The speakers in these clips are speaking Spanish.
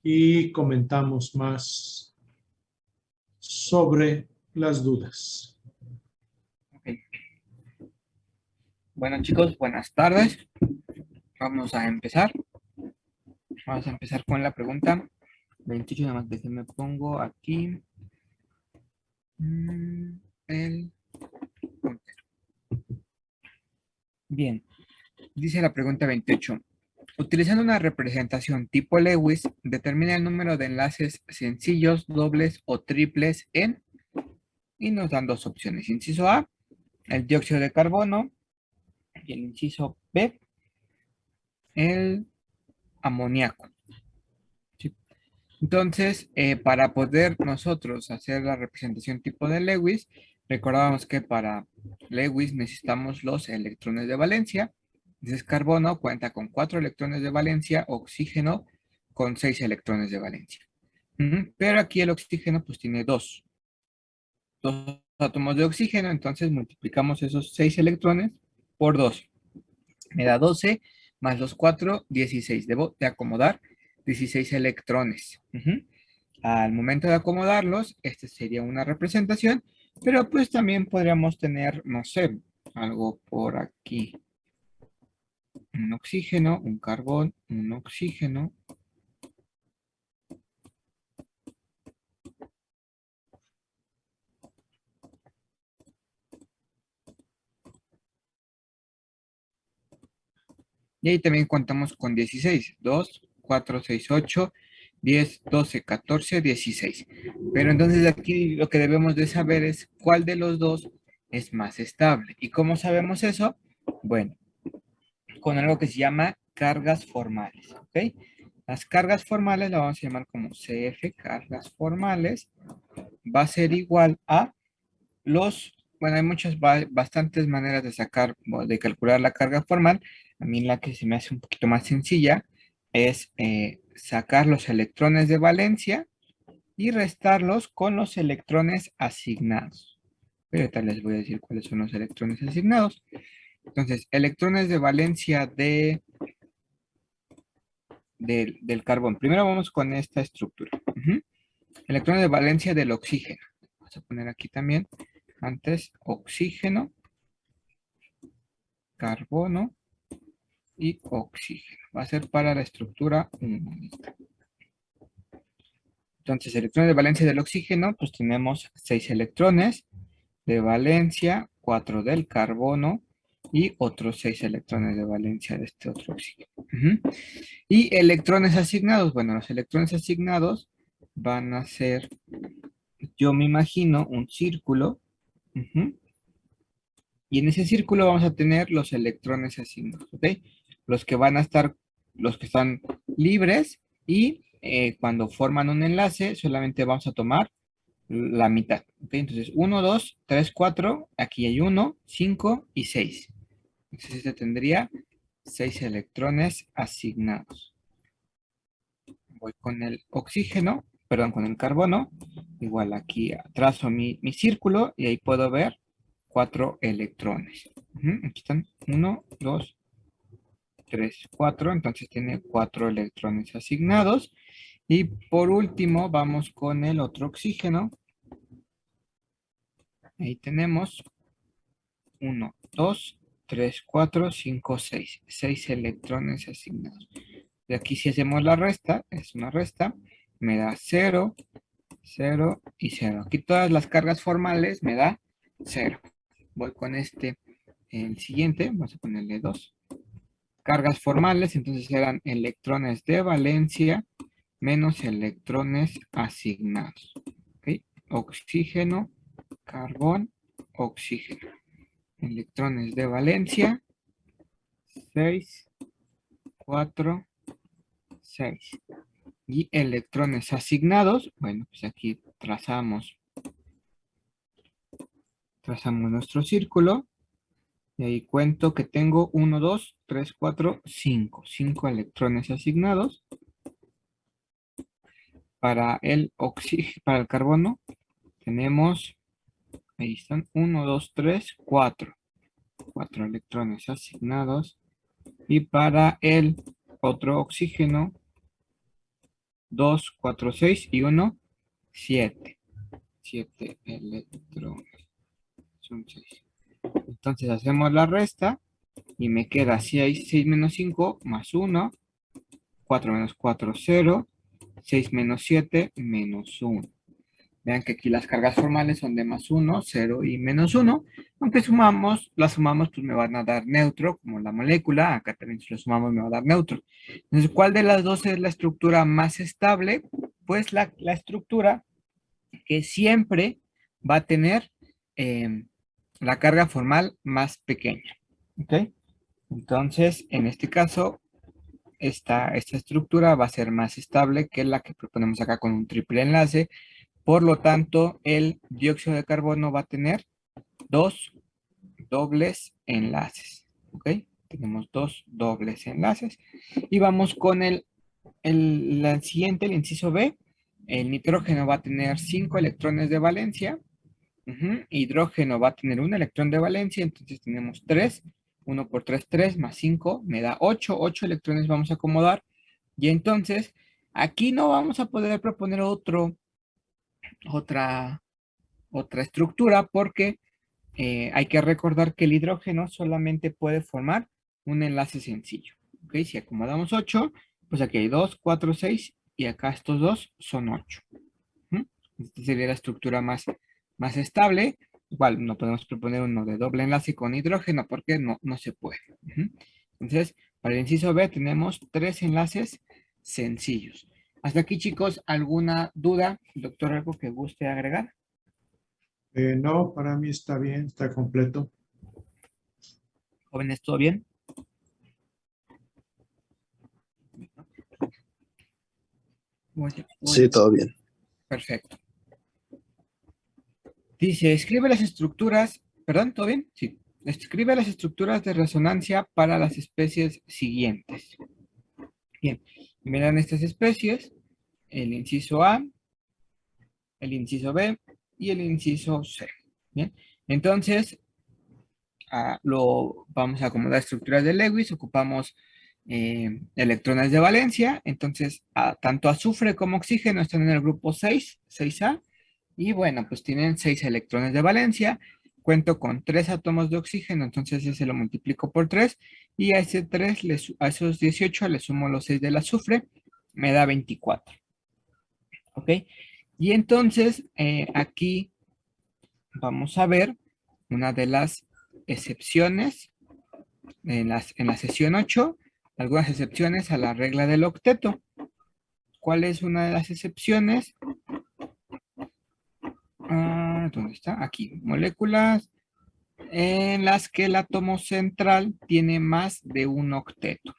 y comentamos más sobre las dudas. Okay. Bueno, chicos, buenas tardes. Vamos a empezar. Vamos a empezar con la pregunta 28, nada más déjenme pongo aquí el puntero. Bien, dice la pregunta 28. Utilizando una representación tipo Lewis, determina el número de enlaces sencillos, dobles o triples en, y nos dan dos opciones. Inciso A, el dióxido de carbono, y el inciso B, el amoníaco. ¿Sí? Entonces, para poder nosotros hacer la representación tipo de Lewis, recordábamos que para Lewis necesitamos los electrones de valencia. Entonces, carbono cuenta con 4 electrones de valencia, oxígeno con 6 electrones de valencia. Pero aquí el oxígeno pues tiene dos átomos de oxígeno, entonces multiplicamos esos 6 electrones por 2. Me da 12 más los 4, 16. Debo de acomodar 16 electrones. Al momento de acomodarlos, esta sería una representación, pero pues también podríamos tener, no sé, algo por aquí. Un oxígeno, un carbón, un oxígeno. Y ahí también contamos con 16. 2, 4, 6, 8, 10, 12, 14, 16. Pero entonces aquí lo que debemos de saber es cuál de los dos es más estable. ¿Y cómo sabemos eso? Bueno, con algo que se llama cargas formales, ¿ok? Las cargas formales la vamos a llamar como CF, cargas formales, va a ser igual a bueno, hay bastantes maneras de sacar, o de calcular la carga formal. A mí la que se me hace un poquito más sencilla es sacar los electrones de valencia y restarlos con los electrones asignados. Pero ahorita les voy a decir cuáles son los electrones asignados. Entonces, electrones de valencia del carbón. Primero vamos con esta estructura. Electrones de valencia del oxígeno. Vamos a poner aquí también, antes, oxígeno, carbono y oxígeno. Va a ser para la estructura 1. Entonces, electrones de valencia del oxígeno, pues tenemos 6 electrones de valencia, 4 del carbono y otros 6 electrones de valencia de este otro oxígeno. Y electrones asignados, bueno, los electrones asignados van a ser, yo me imagino, un círculo. Y en ese círculo vamos a tener los electrones asignados, ¿ok? Los que van a estar, los que están libres y cuando forman un enlace solamente vamos a tomar la mitad, ¿ok? Entonces 1, 2, 3, 4, aquí hay 1, 5 y 6. Entonces este tendría 6 electrones asignados. Voy con el oxígeno, perdón, con el carbono. Igual aquí trazo mi círculo y ahí puedo ver 4 electrones. Aquí están 1, 2, 3, 4. Entonces tiene 4 electrones asignados. Y por último vamos con el otro oxígeno. Ahí tenemos 1, 2, 3, 4, 5, 6. 6 electrones asignados. De aquí si hacemos la resta, es una resta, me da 0, 0 y 0. Aquí todas las cargas formales me da 0. Voy con el siguiente, vamos a ponerle 2. Cargas formales, entonces eran electrones de valencia menos electrones asignados. ¿Okay? Oxígeno, carbón, oxígeno. Electrones de valencia, 6, 4, 6. Y electrones asignados, bueno, pues aquí trazamos nuestro círculo. Y ahí cuento que tengo 1, 2, 3, 4, 5. 5 electrones asignados. Para el oxígeno, para el carbono, tenemos, ahí están, 1, 2, 3, 4. 4 electrones asignados. Y para el otro oxígeno, 2, 4, 6 y 1, 7. 7 electrones. Son 6. Entonces hacemos la resta y me queda 6 menos 5 más 1, 4 menos 4, 0, 6 menos 7 menos 1. Vean que aquí las cargas formales son de más 1, 0 y menos 1. Aunque las sumamos, pues me van a dar neutro, como la molécula. Acá también si lo sumamos me va a dar neutro. Entonces, ¿cuál de las dos es la estructura más estable? Pues la estructura que siempre va a tener la carga formal más pequeña. ¿Ok? Entonces, en este caso, esta estructura va a ser más estable que la que proponemos acá con un triple enlace. Por lo tanto, el dióxido de carbono va a tener dos dobles enlaces. ¿Ok? Tenemos dos dobles enlaces. Y vamos con el siguiente, el inciso B. El nitrógeno va a tener 5 electrones de valencia. Hidrógeno va a tener un electrón de valencia. Entonces tenemos 3. 1 por 3, 3 más 5 me da 8. 8 electrones vamos a acomodar. Y entonces aquí no vamos a poder proponer otra estructura porque hay que recordar que el hidrógeno solamente puede formar un enlace sencillo. ¿Ok? Si acomodamos 8, pues aquí hay 2, 4, 6 y acá estos dos son 8. Esta sería la estructura más estable. Igual no podemos proponer uno de doble enlace con hidrógeno porque no se puede. Entonces, para el inciso B tenemos 3 enlaces sencillos. Hasta aquí, chicos, ¿alguna duda? Doctor, ¿algo que guste agregar? No, para mí está bien, está completo. Jóvenes, ¿todo bien? Sí, todo bien. Perfecto. Dice, escribe las estructuras, perdón, ¿todo bien? Sí. Escribe las estructuras de resonancia para las especies siguientes. Bien, me dan estas especies, el inciso A, el inciso B y el inciso C. Bien, entonces, lo vamos a acomodar estructuras de Lewis, ocupamos electrones de valencia, entonces tanto azufre como oxígeno están en el grupo 6, 6A, y bueno, pues tienen 6 electrones de valencia, cuento con 3 átomos de oxígeno, entonces ese lo multiplico por 3, y a ese 3, a esos 18 le sumo los 6 del azufre, me da 24. ¿Ok? Y entonces aquí vamos a ver una de las excepciones en la sesión 8, algunas excepciones a la regla del octeto. ¿Cuál es una de las excepciones? ¿Dónde está? Aquí, moléculas en las que el átomo central tiene más de un octeto.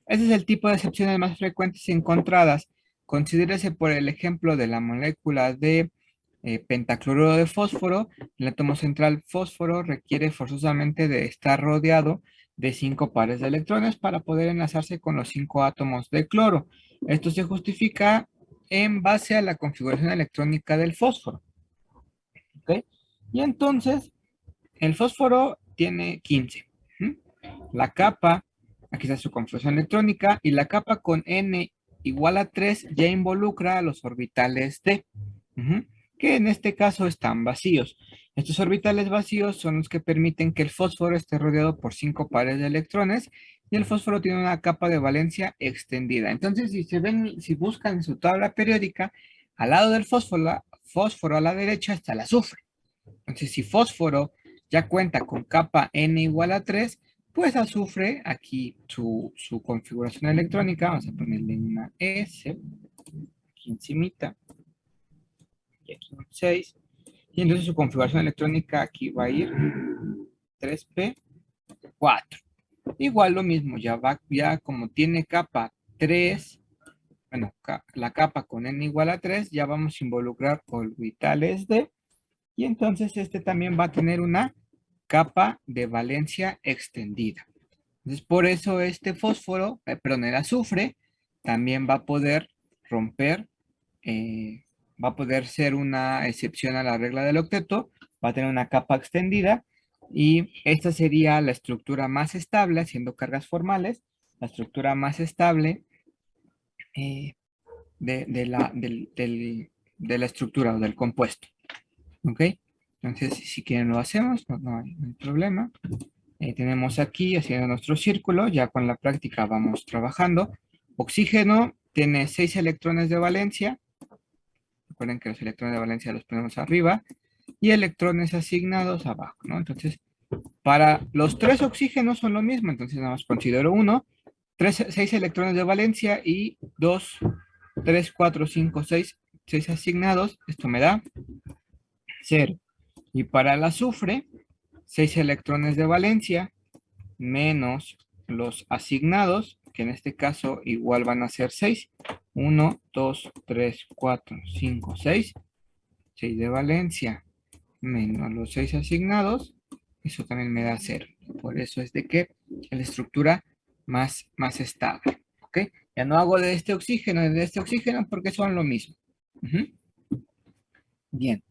Ese es el tipo de excepciones más frecuentes encontradas. Considérese por el ejemplo de la molécula de pentacloruro de fósforo. El átomo central fósforo requiere forzosamente de estar rodeado de 5 pares de electrones para poder enlazarse con los 5 átomos de cloro. Esto se justifica en base a la configuración electrónica del fósforo. ¿Ok? Y entonces, el fósforo tiene 15. La capa, aquí está su configuración electrónica, y la capa con N igual a 3 ya involucra a los orbitales D, que en este caso están vacíos. Estos orbitales vacíos son los que permiten que el fósforo esté rodeado por 5 pares de electrones y el fósforo tiene una capa de valencia extendida. Entonces, si buscan en su tabla periódica, al lado del fósforo a la derecha está el azufre. Entonces, si fósforo ya cuenta con capa N igual a 3, pues azufre, aquí su configuración electrónica, vamos a ponerle una S, aquí encimita, y aquí un 6, y entonces su configuración electrónica aquí va a ir 3p, 4. Igual lo mismo, ya como tiene capa 3, bueno, la capa con N igual a 3, ya vamos a involucrar orbitales D, y entonces este también va a tener una capa de valencia extendida. Entonces, por eso este fósforo, perdón, el azufre, también va a poder romper, va a poder ser una excepción a la regla del octeto, va a tener una capa extendida y esta sería la estructura más estable, haciendo cargas formales, la estructura más estable de la estructura o del compuesto. ¿Ok? Entonces, si quieren lo hacemos, no hay problema. Tenemos aquí haciendo nuestro círculo, ya con la práctica vamos trabajando. Oxígeno tiene 6 electrones de valencia. Recuerden que los electrones de valencia los ponemos arriba y electrones asignados abajo, ¿no? Entonces, para los 3 oxígenos son lo mismo, entonces nada más considero 1, 6 electrones de valencia y 2, 3, 4, 5, 6 asignados. Esto me da 0. Y para el azufre, 6 electrones de valencia menos los asignados, que en este caso igual van a ser 6. 1, 2, 3, 4, 5, 6. 6 de valencia menos los 6 asignados. Eso también me da 0. Por eso es de que es la estructura más estable. ¿Ok? Ya no hago de este oxígeno y de este oxígeno porque son lo mismo. Bien.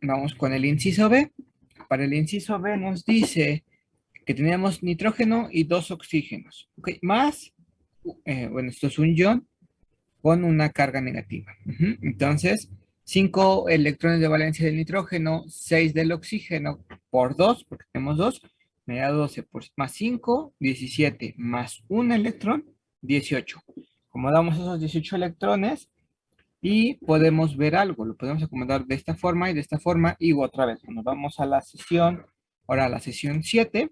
Vamos con el inciso B. Para el inciso B nos dice que tenemos nitrógeno y 2 oxígenos. ¿Ok? Más, bueno, esto es un ion con una carga negativa. Entonces, 5 electrones de valencia del nitrógeno, 6 del oxígeno por 2, porque tenemos 2, me da 12 por, más 5, 17, más un electrón, 18. Como damos esos 18 electrones y podemos ver algo, lo podemos acomodar de esta forma y de esta forma, y otra vez, nos vamos a la sesión, ahora a la sesión 7,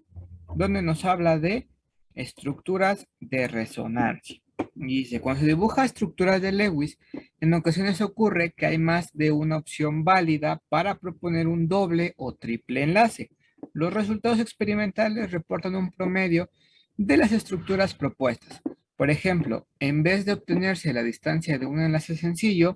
donde nos habla de estructuras de resonancia. Y dice, cuando se dibuja estructuras de Lewis, en ocasiones ocurre que hay más de una opción válida para proponer un doble o triple enlace. Los resultados experimentales reportan un promedio de las estructuras propuestas. Por ejemplo, en vez de obtenerse la distancia de un enlace sencillo,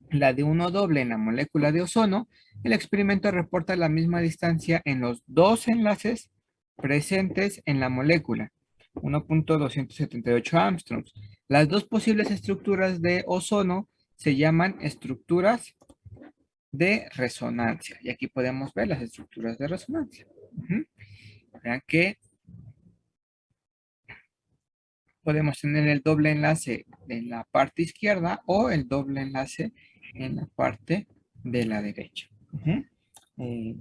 la de uno doble en la molécula de ozono, el experimento reporta la misma distancia en los 2 enlaces presentes en la molécula, 1.278 Armstrongs. Las 2 posibles estructuras de ozono se llaman estructuras de resonancia. Y aquí podemos ver las estructuras de resonancia. Vean que podemos tener el doble enlace en la parte izquierda o el doble enlace en la parte de la derecha. Eh,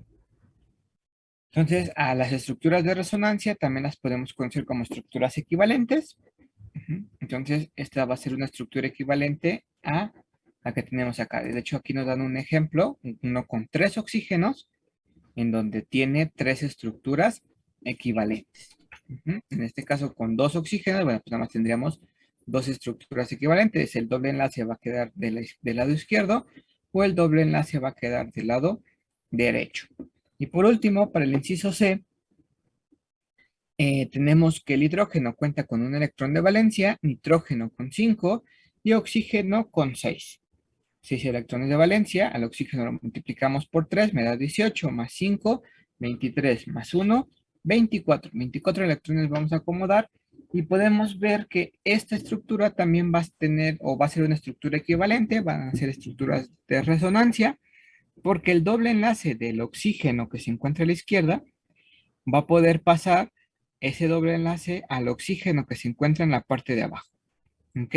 Entonces, a las estructuras de resonancia también las podemos conocer como estructuras equivalentes. Entonces, esta va a ser una estructura equivalente a la que tenemos acá. De hecho, aquí nos dan un ejemplo, uno con 3 oxígenos, en donde tiene 3 estructuras equivalentes. En este caso, con 2 oxígenos, bueno, pues nada más tendríamos 2 estructuras equivalentes. El doble enlace va a quedar del lado izquierdo o el doble enlace va a quedar del lado derecho. Y por último, para el inciso C, tenemos que el hidrógeno cuenta con un electrón de valencia, nitrógeno con 5 y oxígeno con 6. 6 electrones de valencia, al oxígeno lo multiplicamos por 3, me da 18, más 5, 23, más 1, 24. 24 electrones vamos a acomodar y podemos ver que esta estructura también va a tener o va a ser una estructura equivalente, van a ser estructuras de resonancia, porque el doble enlace del oxígeno que se encuentra a la izquierda va a poder pasar ese doble enlace al oxígeno que se encuentra en la parte de abajo. ¿Ok?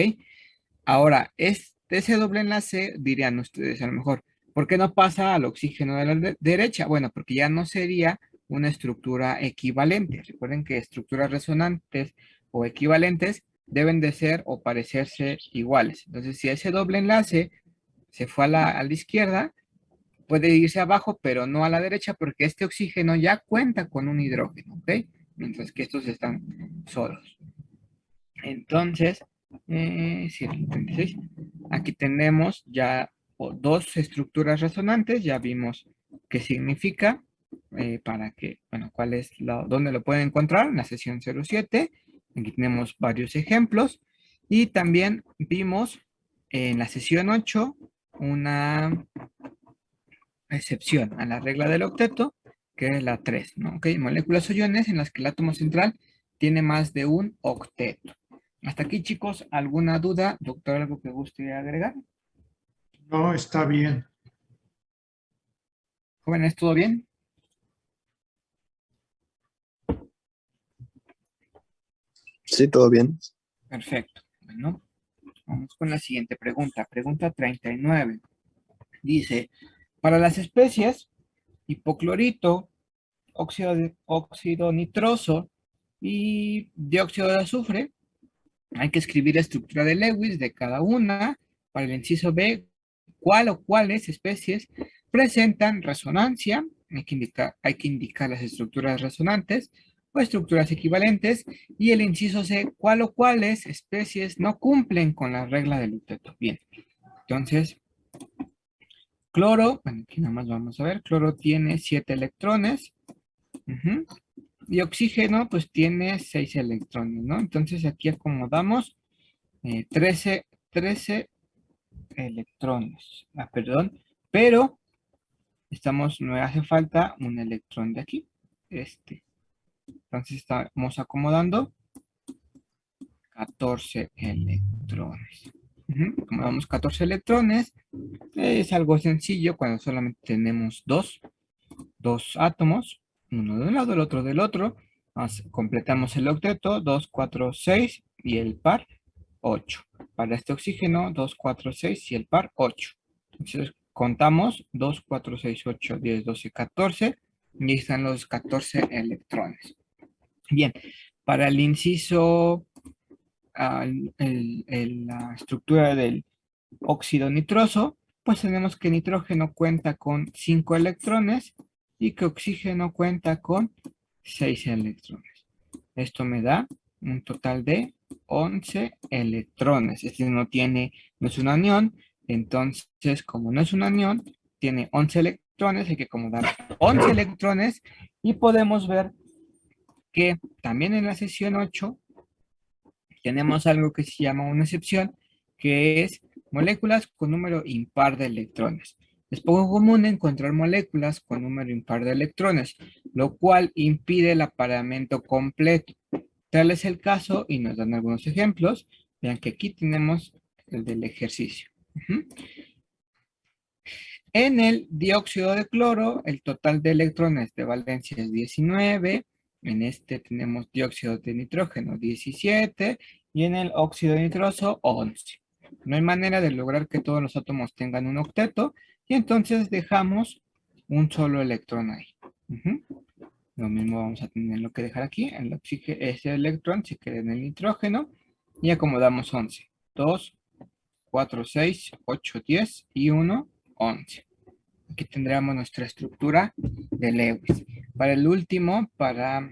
Ahora, ese doble enlace, dirían ustedes a lo mejor, ¿por qué no pasa al oxígeno de la derecha? Bueno, porque ya no sería una estructura equivalente. Recuerden que estructuras resonantes o equivalentes deben de ser o parecerse iguales. Entonces, si ese doble enlace se fue a la izquierda, puede irse abajo, pero no a la derecha, porque este oxígeno ya cuenta con un hidrógeno, ¿ok? Mientras que estos están solos. Entonces, sí, el 36. Aquí tenemos ya 2 estructuras resonantes, ya vimos qué significa, para que, bueno, cuál es dónde lo pueden encontrar en la sesión 07. Aquí tenemos varios ejemplos y también vimos en la sesión 8 una excepción a la regla del octeto, que es la 3, ¿no? Ok, moléculas o iones en las que el átomo central tiene más de un octeto. Hasta aquí, chicos, ¿alguna duda? Doctor, ¿algo que guste agregar? No, está bien. Jóvenes, ¿todo bien? Sí, todo bien. Perfecto. Bueno, Vamos con la siguiente pregunta. Pregunta 39. Dice, para las especies hipoclorito, óxido nitroso y dióxido de azufre, hay que escribir la estructura de Lewis de cada una. Para el inciso B, ¿cuál o cuáles especies presentan resonancia? Hay que indicar las estructuras resonantes o estructuras equivalentes. Y el inciso C, ¿cuál o cuáles especies no cumplen con la regla del octeto? Bien, entonces, cloro, bueno, aquí nada más vamos a ver, cloro tiene 7 electrones. Ujú. Y oxígeno, pues tiene 6 electrones, ¿no? Entonces aquí acomodamos 13 electrones. Ah, perdón, pero me hace falta un electrón de aquí. Entonces estamos acomodando 14 electrones. Acomodamos 14 electrones. Es algo sencillo cuando solamente tenemos dos átomos, uno de un lado, el otro del otro. Completamos el octeto, 2, 4, 6 y el par 8. Para este oxígeno, 2, 4, 6 y el par 8. Entonces contamos 2, 4, 6, 8, 10, 12, 14 y ahí están los 14 electrones. Bien, para el inciso, la estructura del óxido nitroso, pues tenemos que nitrógeno cuenta con 5 electrones y que oxígeno cuenta con 6 electrones. Esto me da un total de 11 electrones. No es un anión, entonces como no es un anión, tiene 11 electrones, hay que acomodar 11 electrones y podemos ver que también en la sesión 8 tenemos algo que se llama una excepción, que es moléculas con número impar de electrones. Es poco común encontrar moléculas con número impar de electrones, lo cual impide el apareamiento completo. Tal es el caso y nos dan algunos ejemplos. Vean que aquí tenemos el del ejercicio. En el dióxido de cloro, el total de electrones de valencia es 19. En este tenemos dióxido de nitrógeno, 17. Y en el óxido nitroso, 11. No hay manera de lograr que todos los átomos tengan un octeto. Y entonces dejamos un solo electrón ahí. Lo mismo vamos a tenerlo que dejar aquí. El oxígeno, ese electrón se queda en el nitrógeno. Y acomodamos 11. 2, 4, 6, 8, 10 y 1, 11. Aquí tendríamos nuestra estructura de Lewis. Para el último, para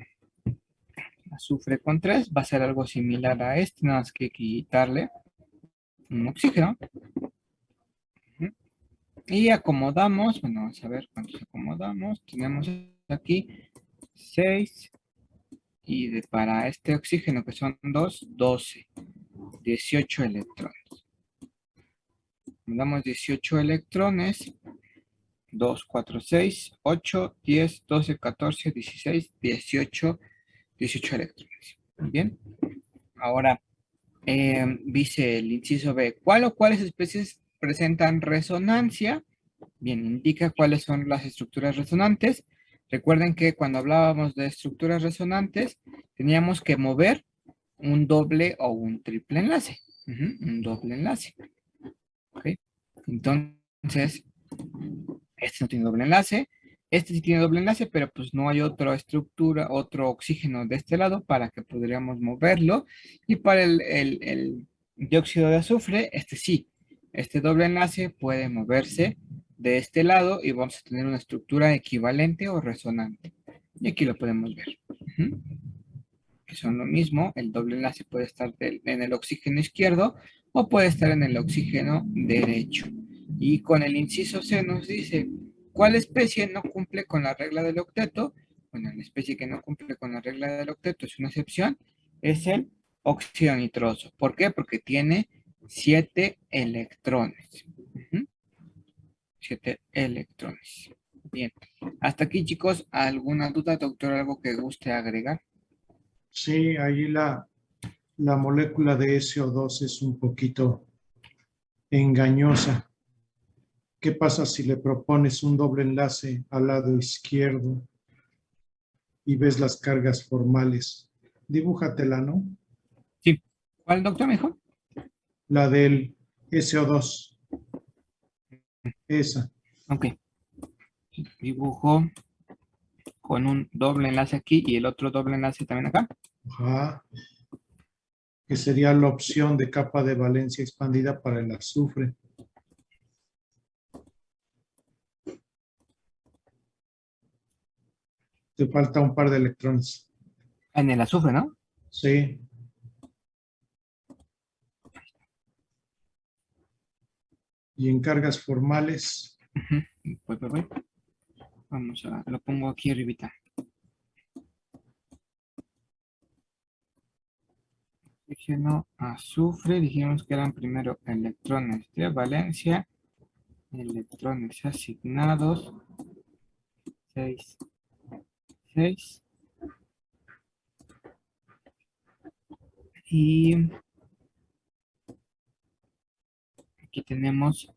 azufre con 3, va a ser algo similar a este, nada más que quitarle un oxígeno. Y acomodamos, bueno, vamos a ver cuántos acomodamos. Tenemos aquí 6 y para este oxígeno que son 2, 12, 18 electrones. Damos 18 electrones. 2, 4, 6, 8, 10, 12, 14, 16, 18, 18 electrones. Bien. Ahora, dice el inciso B, ¿cuál o cuáles especies presentan resonancia? Bien, indica cuáles son las estructuras resonantes. Recuerden que cuando hablábamos de estructuras resonantes, teníamos que mover un doble o un triple enlace. Un doble enlace. ¿Ok? Entonces, este no tiene doble enlace. Este sí tiene doble enlace, pero pues no hay otra estructura, otro oxígeno de este lado para que podríamos moverlo. Y para el dióxido de azufre, este sí. Este doble enlace puede moverse de este lado y vamos a tener una estructura equivalente o resonante. Y aquí lo podemos ver. Que son lo mismo. El doble enlace puede estar en el oxígeno izquierdo o puede estar en el oxígeno derecho. Y con el inciso C nos dice, ¿cuál especie no cumple con la regla del octeto? Bueno, la especie que no cumple con la regla del octeto es una excepción, es el óxido nitroso. ¿Por qué? Porque tiene 7 electrones. 7 electrones. Bien, hasta aquí chicos, ¿alguna duda, doctor? ¿Algo que guste agregar? Sí, ahí la molécula de SO2 es un poquito engañosa. ¿Qué pasa si le propones un doble enlace al lado izquierdo y ves las cargas formales? Dibújatela, ¿no? Sí. ¿Cuál doctor me dijo? la del SO2. Esa. Ok. Dibujo con un doble enlace aquí y el otro doble enlace también acá. Ajá. Que sería la opción de capa de valencia expandida para el azufre. Te falta un par de electrones. En el azufre, ¿no? Sí. Y en cargas formales, Ujú. Voy. Vamos a, lo pongo aquí arribita. Oxígeno, azufre, dijimos que eran primero electrones de valencia, electrones asignados, 6, 6, y aquí tenemos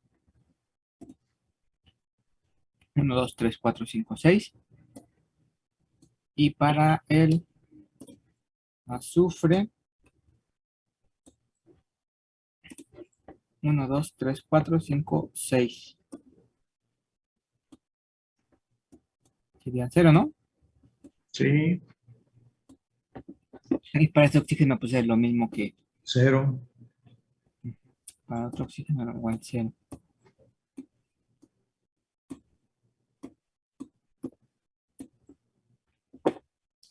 1, 2, 3, 4, 5, 6, y para el azufre, 1, 2, 3, 4, 5, 6. Sería 0, ¿no? sí, Y para este oxígeno, pues es lo mismo que 0. para otro oxígeno, igual 0.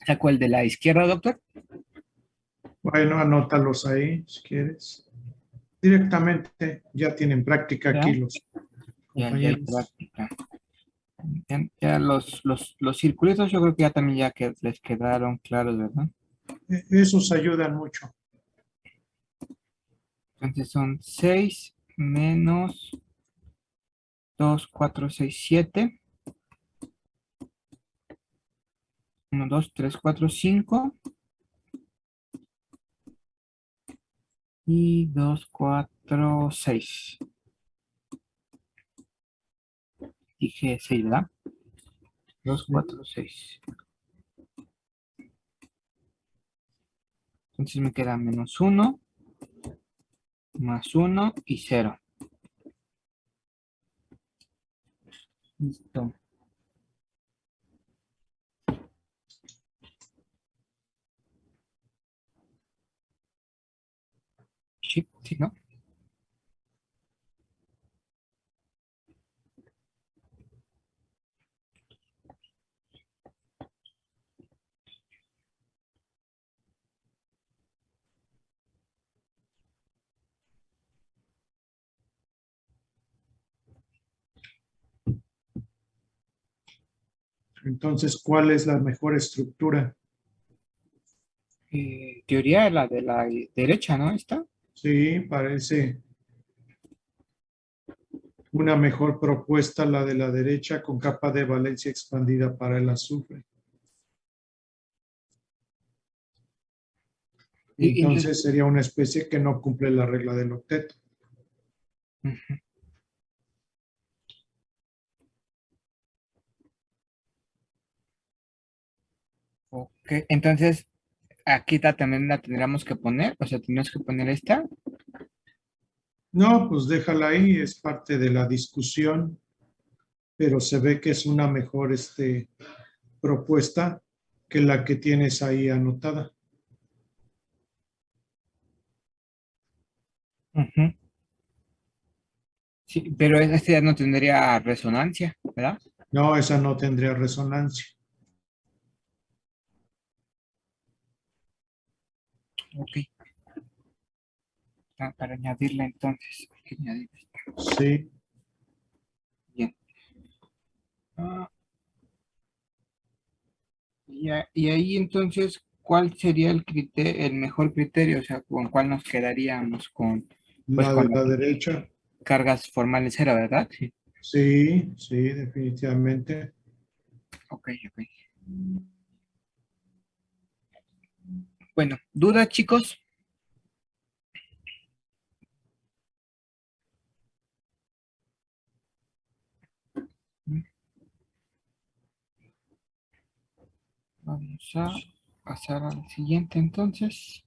¿Saco el de la izquierda, doctor? Bueno, anótalos ahí si quieres. Directamente ya tienen práctica aquí Ya, los ya hay compañeros. práctica. Ya los circulitos yo creo que ya también ya que les quedaron claros, ¿verdad? Esos ayudan mucho. Entonces son 6 menos 2, 4, 6, 7. 1, 2, 3, 4, 5. Y 2, 4, 6. Dije 6, ¿verdad? 2, Sí. 4, 6. Entonces me queda menos 1, más 1 y 0. Listo. Sí, sí, ¿no? Entonces, ¿cuál es la mejor estructura? Teoría la de la derecha, ¿no? ¿Está? Sí, parece una mejor propuesta la de la derecha con capa de valencia expandida para el azufre. Entonces, Entonces sería una especie que no cumple la regla del octeto. ujú, ok. Entonces, aquí también la tendríamos que poner, o sea, tenemos que poner esta. No, pues déjala ahí, es parte de la discusión, pero se ve que es una mejor propuesta que la que tienes ahí anotada. Ujú. Sí, pero este ya no tendría resonancia, ¿verdad? No, esa no tendría resonancia. Ok. Para añadirla entonces, hay que añadir esta. Sí. Bien. Ah, y ahí entonces, ¿cuál sería el mejor criterio? O sea, ¿con cuál nos quedaríamos? Pues La de con las la derecha. cargas formales cero, ¿verdad? Sí. Sí, sí, definitivamente. Ok, ok. Bueno, ¿dudas, chicos? Vamos a pasar al siguiente entonces.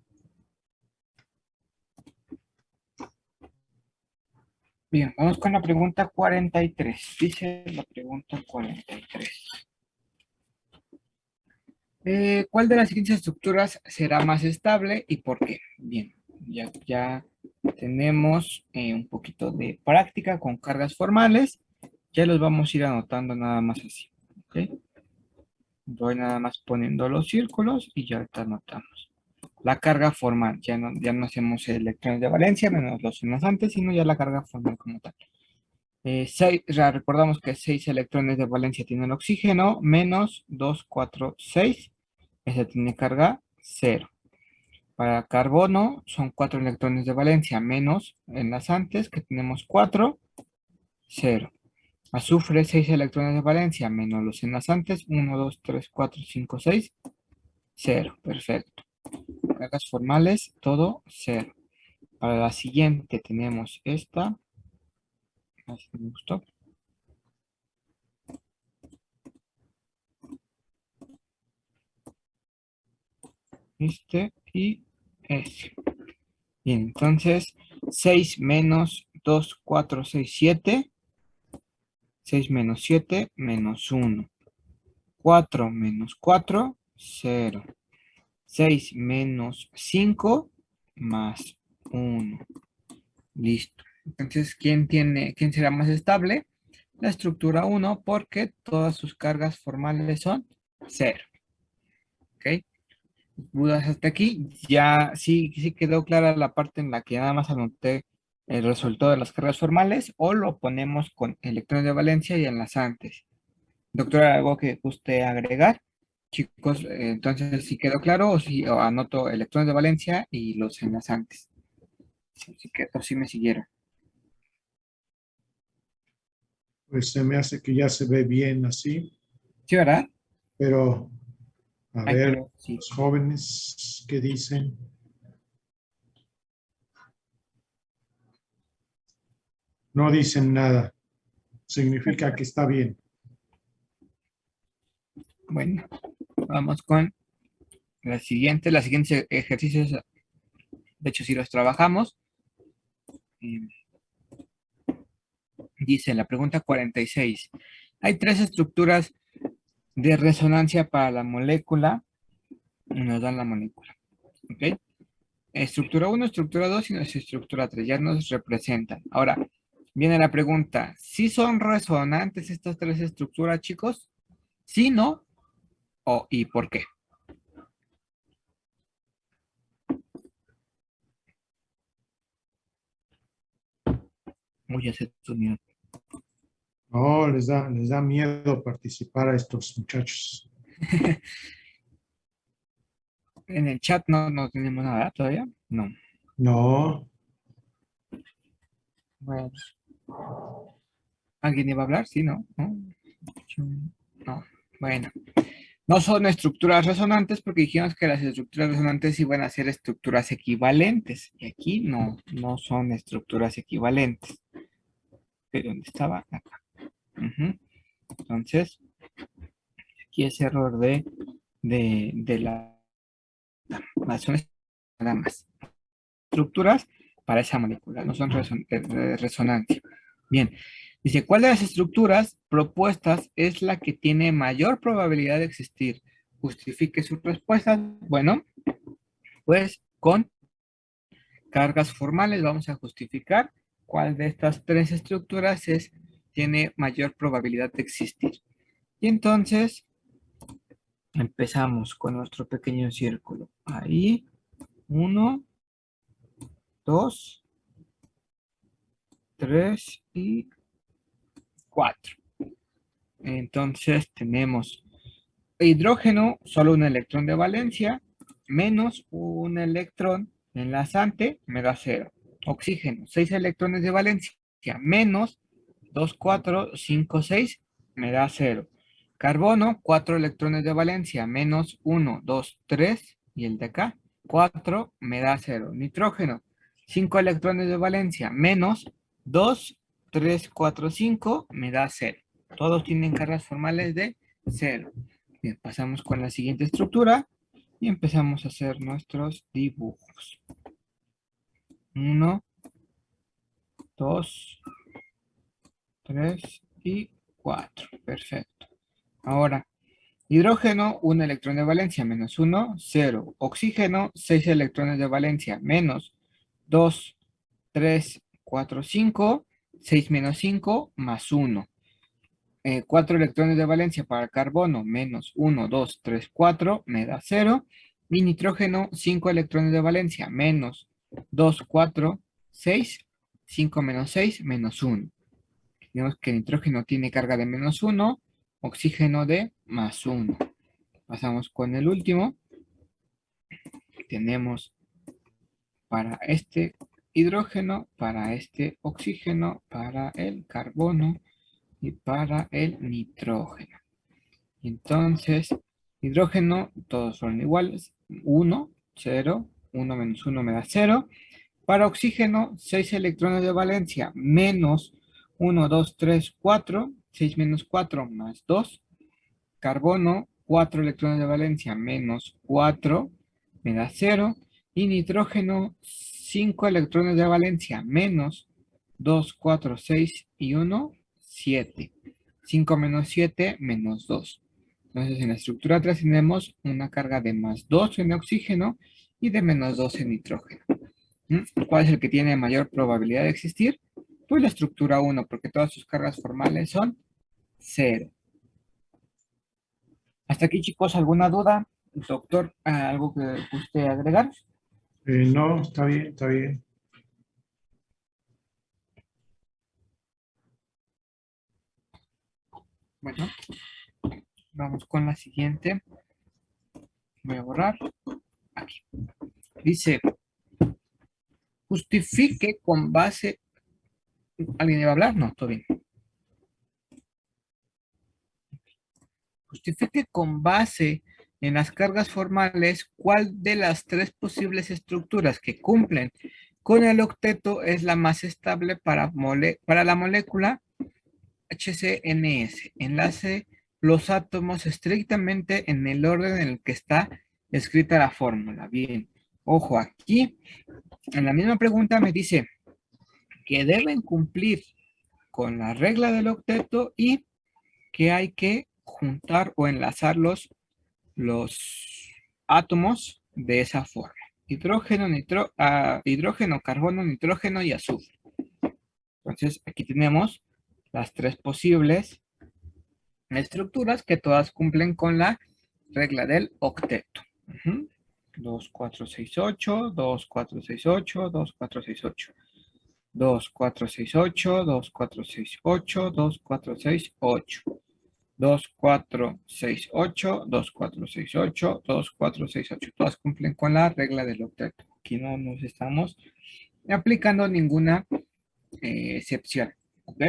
Bien, vamos con la pregunta 43. Dice la pregunta 43. ¿Cuál de las siguientes estructuras será más estable y por qué? Bien, ya tenemos un poquito de práctica con cargas formales. Ya los vamos a ir anotando nada más así. ¿Ok? Voy nada más poniendo los círculos y ya ahorita anotamos. La carga formal, ya no hacemos electrones de valencia menos los enlazantes, sino ya la carga formal como tal. Ya recordamos que 6 electrones de valencia tiene el oxígeno, menos 2, 4, 6. Ese tiene carga 0. Para carbono son 4 electrones de valencia, menos enlazantes, que tenemos 4, 0. Azufre, 6 electrones de valencia, menos los enlazantes, 1, 2, 3, 4, 5, 6, 0. Perfecto. Cargas formales, todo 0. Para la siguiente tenemos esta. Así me gustó. Este y este. Bien, entonces 6 menos 2, 4, 6, 7. 6 menos 7 menos 1. 4 menos 4, 0. 6 menos 5 más 1. Listo. Entonces, ¿quién será más estable? La estructura 1 porque todas sus cargas formales son 0. ¿Ok? ¿Dudas hasta aquí? Ya sí quedó clara la parte en la que nada más anoté el resultado de las cargas formales o lo ponemos con electrones de valencia y enlazantes. Doctora, ¿algo que guste agregar? Chicos, entonces si quedó claro o anoto electrones de valencia y los enlazantes. O si me siguieron. Pues se me hace que ya se ve bien así, ¿Sí, verdad? pero a Ay, ver, pero sí. los jóvenes, ¿qué dicen? No dicen nada. Significa que está bien. Bueno, vamos con la siguiente. Los siguientes ejercicios, de hecho, si los trabajamos. Eh, Dice la pregunta 46. Hay tres estructuras de resonancia para la molécula. Nos dan la molécula. ¿Ok? Estructura 1, estructura 2 y nuestra estructura 3 ya nos representan. Ahora, viene la pregunta, ¿sí son resonantes estas tres estructuras, chicos? ¿Sí, no? ¿Y por qué? Uy, ya se sumió. No, les da miedo participar a estos muchachos. En el chat no tenemos nada todavía. No. No, Bueno. ¿Alguien iba a hablar? Sí, no. No. No. Bueno. No son estructuras resonantes porque dijimos que las estructuras resonantes iban a ser estructuras equivalentes. Y aquí no son estructuras equivalentes. ¿Dónde estaba? Acá. Ujú. Entonces, aquí es error de son nada más. Estructuras para esa molécula, no son de resonancia. Bien, dice, ¿cuál de las estructuras propuestas es la que tiene mayor probabilidad de existir? Justifique sus respuestas. Bueno, pues con cargas formales vamos a justificar cuál de estas tres estructuras tiene mayor probabilidad de existir. Y entonces empezamos con nuestro pequeño círculo. Ahí, 1, 2, 3 y 4. Entonces tenemos hidrógeno, solo un electrón de valencia, menos un electrón enlazante, me da 0. Oxígeno, 6 electrones de valencia, menos 2, 4, 5, 6, me da 0. Carbono, 4 electrones de valencia, menos 1, 2, 3, y el de acá, 4, me da 0. Nitrógeno, 5 electrones de valencia, menos 2, 3, 4, 5, me da 0. Todos tienen cargas formales de 0. Bien, pasamos con la siguiente estructura y empezamos a hacer nuestros dibujos. 1, 2, 3 y 4. Perfecto. Ahora, hidrógeno, 1 electrón de valencia, menos 1, 0. Oxígeno, 6 electrones de valencia, menos 2, 3, 4, 5. 6 menos 5, más 1. 4 electrones de valencia para el carbono, menos 1, 2, 3, 4, me da 0. Y nitrógeno, 5 electrones de valencia, menos 2, 4, 6. 5 menos 6, menos 1. Tenemos que nitrógeno tiene carga de menos 1, oxígeno de más 1. Pasamos con el último. Tenemos para este hidrógeno, para este oxígeno, para el carbono y para el nitrógeno. Entonces, hidrógeno, todos son iguales. 1, 0, 1 menos 1 me da 0. Para oxígeno, 6 electrones de valencia, menos 1, 2, 3, 4. 6 menos 4 más 2. Carbono, 4 electrones de valencia, menos 4, me da 0. Y nitrógeno, 5 electrones de valencia, menos 2, 4, 6 y 1, 7. 5 menos 7, menos 2. Entonces, en la estructura 3 tenemos una carga de más 2 en oxígeno y de menos 2 en nitrógeno. ¿Cuál es el que tiene mayor probabilidad de existir? Pues la estructura 1, porque todas sus cargas formales son 0. Hasta aquí, chicos, ¿alguna duda? Doctor, ¿algo que guste agregar? No, está bien, está bien. Bueno, vamos con la siguiente. Voy a borrar. Aquí. Dice, justifique con base... ¿Alguien iba a hablar? No, todo bien. Justifique con base en las cargas formales cuál de las tres posibles estructuras que cumplen con el octeto es la más estable para la molécula HCNS. Enlace los átomos estrictamente en el orden en el que está escrita la fórmula. Bien, ojo, aquí en la misma pregunta me dice que deben cumplir con la regla del octeto y que hay que juntar o enlazar los átomos de esa forma. Hidrógeno, hidrógeno, carbono, nitrógeno y azufre. Entonces, aquí tenemos las tres posibles estructuras que todas cumplen con la regla del octeto. 2, 4, 6, 8, 2, 4, 6, 8, 2, 4, 6, 8. 2, 4, 6, 8, 2, 4, 6, 8, 2, 4, 6, 8. 2, 4, 6, 8, 2, 4, 6, 8, 2, 4, 6, 8. Todas cumplen con la regla del octeto. Aquí no nos estamos aplicando ninguna excepción. ¿Ok?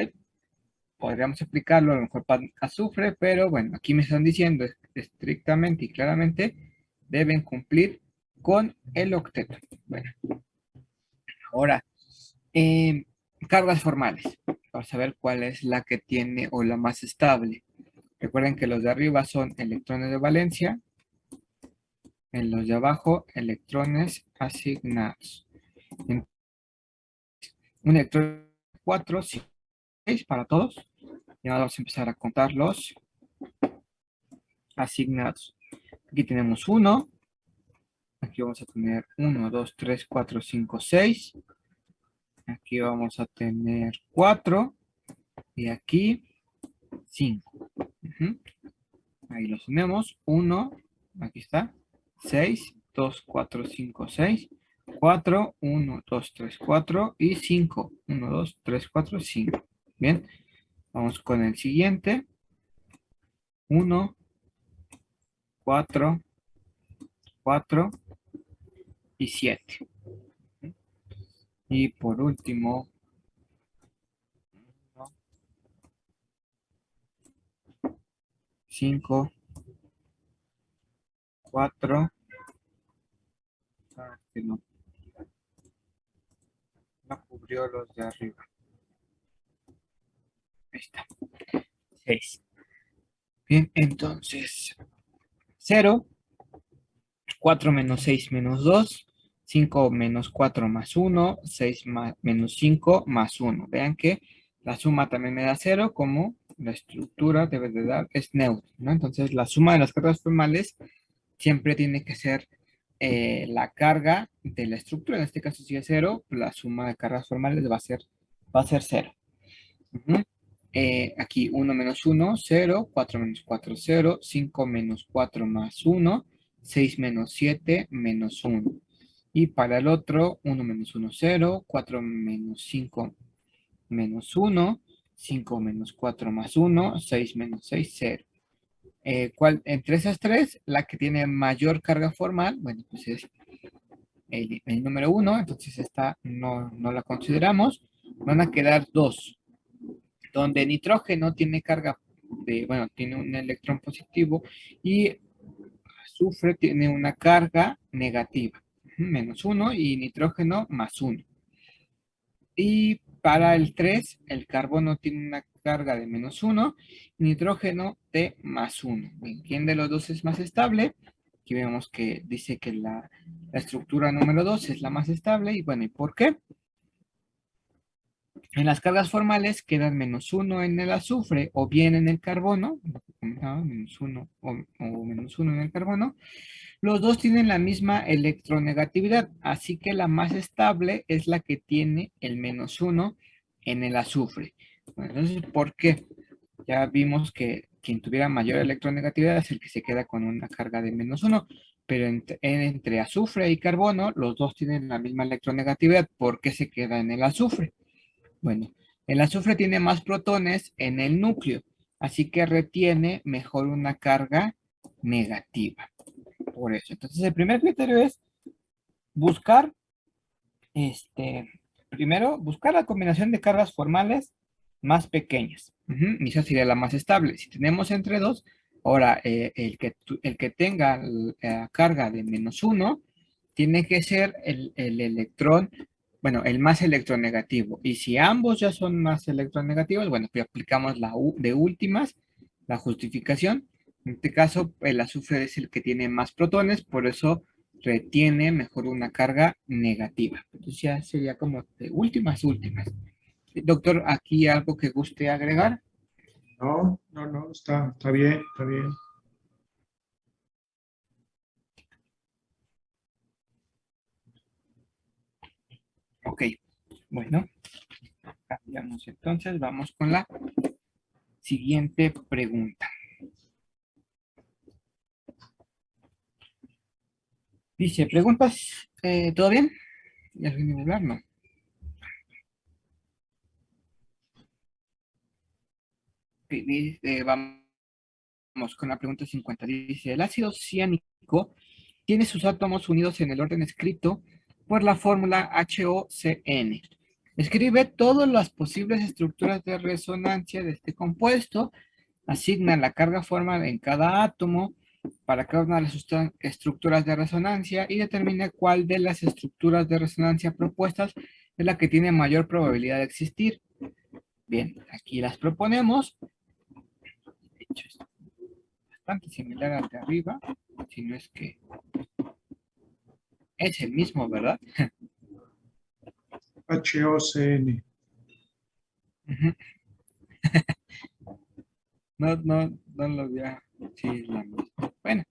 Podríamos aplicarlo a lo mejor para azufre, pero bueno, aquí me están diciendo estrictamente y claramente deben cumplir con el octeto. Bueno, ahora, cargas formales, para saber cuál es la que tiene o la más estable. Recuerden que los de arriba son electrones de valencia, en los de abajo electrones asignados. Un electrón 4, 6 para todos. Y ahora vamos a empezar a contar los asignados. Aquí tenemos 1. Aquí vamos a tener 1, 2, 3, 4, 5, 6. Aquí vamos a tener 4. Y aquí 5. Ahí los tenemos. 1, aquí está. 6, 2, 4, 5, 6. 4, 1, 2, 3, 4 y 5. 1, 2, 3, 4, 5. Bien, vamos con el siguiente. 1, 4, 4 y 7. Y por último, 5, 4, que no cubrió los de arriba. Ahí está. 6. Bien, entonces 0, 4 menos 6 menos 2, 5 menos 4 más 1, 6 menos 5 más 1. Vean que La suma también me da 0, como la estructura debe de dar, es neutro, ¿no? Entonces, la suma de las cargas formales siempre tiene que ser la carga de la estructura. En este caso, si es 0, la suma de cargas formales va a ser 0. Ujú. Aquí 1 menos 1, 0, 4 menos 4, 0, 5 menos 4 más 1, 6 menos 7 menos 1. Y para el otro, 1 menos 1, 0, 4 menos 5 menos 1, 5 menos 4 más 1, 6 menos 6, 0. Entre esas tres, la que tiene mayor carga formal, bueno, pues es el número 1, entonces esta no la consideramos. Van a quedar dos, donde nitrógeno tiene carga bueno, tiene un electrón positivo y azufre tiene una carga negativa, menos 1, y nitrógeno más 1. Y para el 3, el carbono tiene una carga de menos 1, nitrógeno de más 1. Bien, ¿quién de los dos es más estable? Aquí vemos que dice que la estructura número 2 es la más estable. Y bueno, ¿y por qué? En las cargas formales quedan menos 1 en el azufre o bien en el carbono, menos 1 o menos 1 en el carbono. Los dos tienen la misma electronegatividad, así que la más estable es la que tiene el menos 1 en el azufre. Bueno, entonces, ¿por qué? Ya vimos que quien tuviera mayor electronegatividad es el que se queda con una carga de menos 1, pero entre azufre y carbono, los dos tienen la misma electronegatividad. ¿Por qué se queda en el azufre? Bueno, el azufre tiene más protones en el núcleo, así que retiene mejor una carga negativa. Por eso. Entonces, el primer criterio es buscar, primero, buscar la combinación de cargas formales más pequeñas. Y esa sería la más estable. Si tenemos entre dos, ahora el que tenga la carga de menos 1 tiene que ser el electrón, bueno, el más electronegativo. Y si ambos ya son más electronegativos, bueno, pues aplicamos la U de últimas, la justificación. En este caso, el azufre es el que tiene más protones, por eso retiene mejor una carga negativa. Entonces ya sería como de últimas. Doctor, ¿aquí algo que guste agregar? No, está bien, está bien. Ok, bueno, cambiamos entonces, vamos con la siguiente pregunta. Dice, ¿preguntas? ¿Todo bien? ¿Ya se viene a hablar? No. Ok, vamos con la pregunta 50. Dice, el ácido ciánico tiene sus átomos unidos en el orden escrito por la fórmula HOCN. Escribe todas las posibles estructuras de resonancia de este compuesto, asigna la carga formal en cada átomo para cada una de las estructuras de resonancia y determina cuál de las estructuras de resonancia propuestas es la que tiene mayor probabilidad de existir. Bien, aquí las proponemos. De hecho, es bastante similar al de arriba, si no es que es el mismo, ¿verdad? HOCN. Ujú. No lo había. Sí, es la misma. Bueno,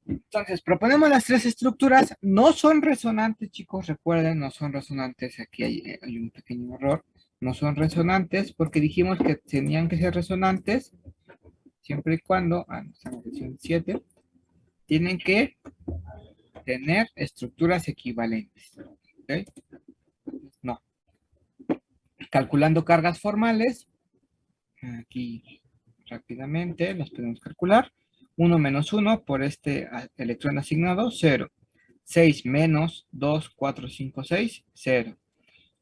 entonces proponemos las tres estructuras. No son resonantes, chicos, recuerden, no son resonantes. Aquí hay un pequeño error. No son resonantes porque dijimos que tenían que ser resonantes siempre y cuando, estamos en lección 7, tienen que tener estructuras equivalentes. ¿Ok? No. Calculando cargas formales, aquí rápidamente las podemos calcular. 1 menos 1 por este electrón asignado, 0. 6 menos 2, 4, 5, 6, 0.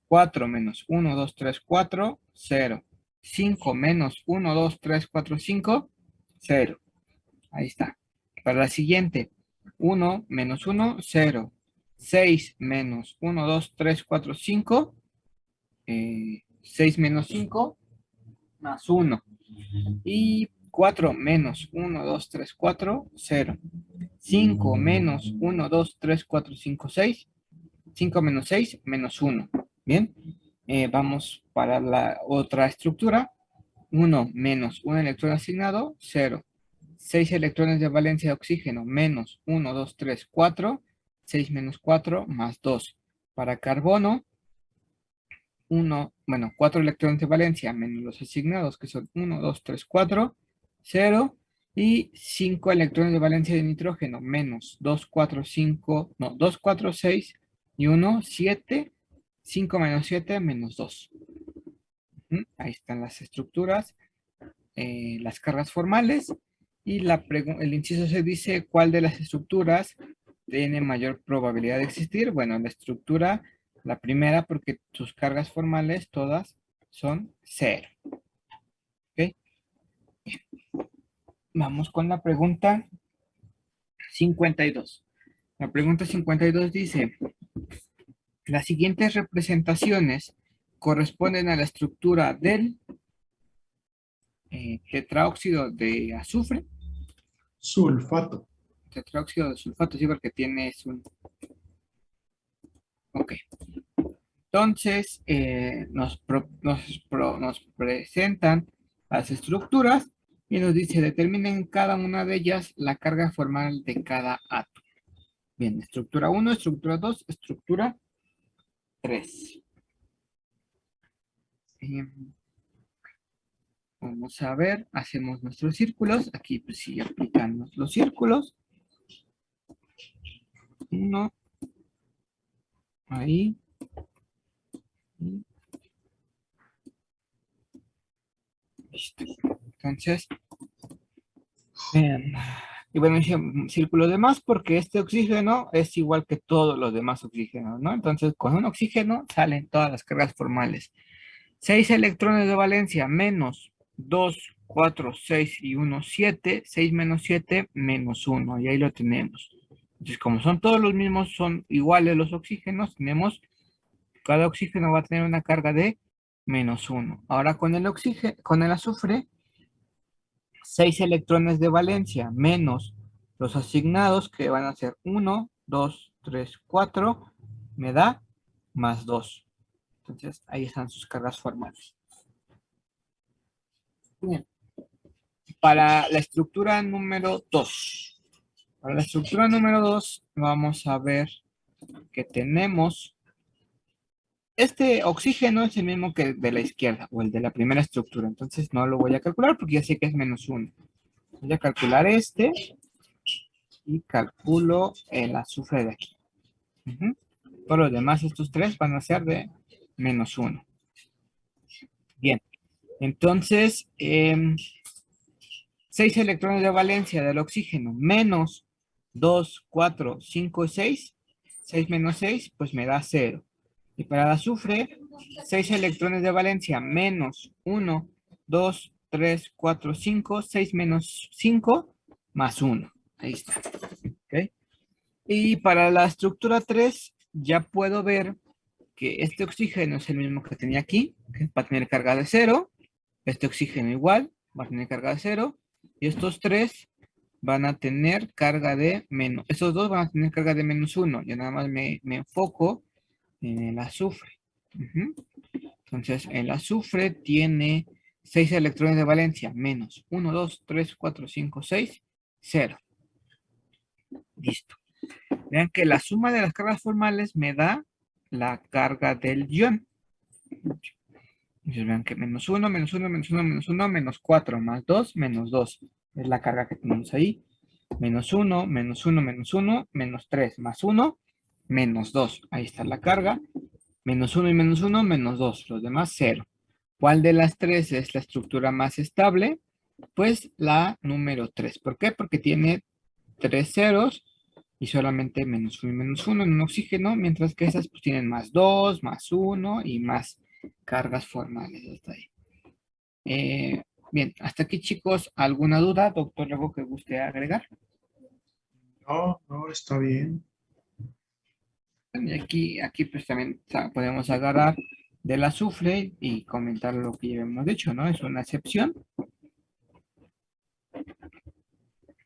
4 menos 1, 2, 3, 4, 0. 5 menos 1, 2, 3, 4, 5, 0. Ahí está. Para la siguiente, 1 menos 1, 0. 6 menos 1, 2, 3, 4, 5. 6 menos 5 más 1. Y 4 menos 1, 2, 3, 4, 0. 5 menos 1, 2, 3, 4, 5, 6. 5 menos 6 menos 1. Bien. Vamos para la otra estructura. 1 menos un electrón asignado, 0. 6 electrones de valencia de oxígeno, menos 1, 2, 3, 4. 6 menos 4, más 2. Para carbono, 4 electrones de valencia menos los asignados, que son 1, 2, 3, 4, 0. Y 5 electrones de valencia de nitrógeno, menos 2, 4, 5, no, 2, 4, 6 y 1, 7. 5 menos 7, menos 2. Ahí están las estructuras, las cargas formales. Y el inciso se dice cuál de las estructuras tiene mayor probabilidad de existir. Bueno, la estructura, la primera, porque sus cargas formales todas son 0. ¿Ok? Vamos con la pregunta 52. La pregunta 52 dice, las siguientes representaciones corresponden a la estructura del tetraóxido de azufre. Sulfato. Tetraóxido de sulfato, sí, porque tiene un... Ok. Entonces, nos presentan las estructuras y nos dice, determinen cada una de ellas la carga formal de cada átomo. Bien, estructura 1, estructura 2, estructura 3. Vamos a ver, hacemos nuestros círculos. Aquí pues sí aplicamos los círculos. 1, ahí. Listo. Entonces, bien. Y bueno, hice un círculo de más porque este oxígeno es igual que todos los demás oxígenos, ¿no? Entonces, con un oxígeno salen todas las cargas formales. 6 electrones de valencia menos 2, 4, 6 y 1, 7. 6 menos 7 menos 1. Y ahí lo tenemos. Entonces, como son todos los mismos, son iguales los oxígenos, cada oxígeno va a tener una carga de menos 1. Ahora con el azufre, 6 electrones de valencia menos los asignados, que van a ser 1, 2, 3, 4, me da más 2. Entonces, ahí están sus cargas formales. Bien. Para la estructura número 2. Para la estructura número 2, vamos a ver que tenemos... Este oxígeno es el mismo que el de la izquierda, o el de la primera estructura. Entonces, no lo voy a calcular porque ya sé que es menos 1. Voy a calcular este y calculo el azufre de aquí. Todos los demás, estos tres van a ser de menos 1. Bien, entonces 6 electrones de valencia del oxígeno menos 2, 4, 5 y 6. 6 menos 6, pues me da 0. Y para el azufre, 6 electrones de valencia menos 1, 2, 3, 4, 5. 6 menos 5 más 1. Ahí está. ¿Okay? Y para la estructura 3, ya puedo ver que este oxígeno es el mismo que tenía aquí, que va a tener carga de 0. Este oxígeno igual, va a tener carga de 0. Y estos tres van a tener carga de menos. Estos dos van a tener carga de menos 1. Yo nada más me enfoco en el azufre. Entonces, el azufre tiene 6 electrones de valencia, menos 1, 2, 3, 4, 5, 6, 0. Listo. Vean que la suma de las cargas formales me da la carga del ion. Entonces vean que menos 1, menos 1, menos 1, menos 1, menos 4, más 2, menos 2. Es la carga que tenemos ahí. Menos 1, menos 1, menos 1, menos 3, más 1, menos 2. Ahí está la carga. Menos 1 y menos 1, menos 2. Los demás, 0. ¿Cuál de las tres es la estructura más estable? Pues la número 3. ¿Por qué? Porque tiene 3 ceros y solamente menos 1 y menos 1 en un oxígeno, mientras que esas pues tienen más 2, más 1 y más cargas formales. Hasta ahí. Bien, hasta aquí chicos, ¿alguna duda, doctor, algo que guste agregar? No, no, está bien. Y aquí pues también podemos agarrar del azufre y comentar lo que ya hemos dicho, ¿no? Es una excepción.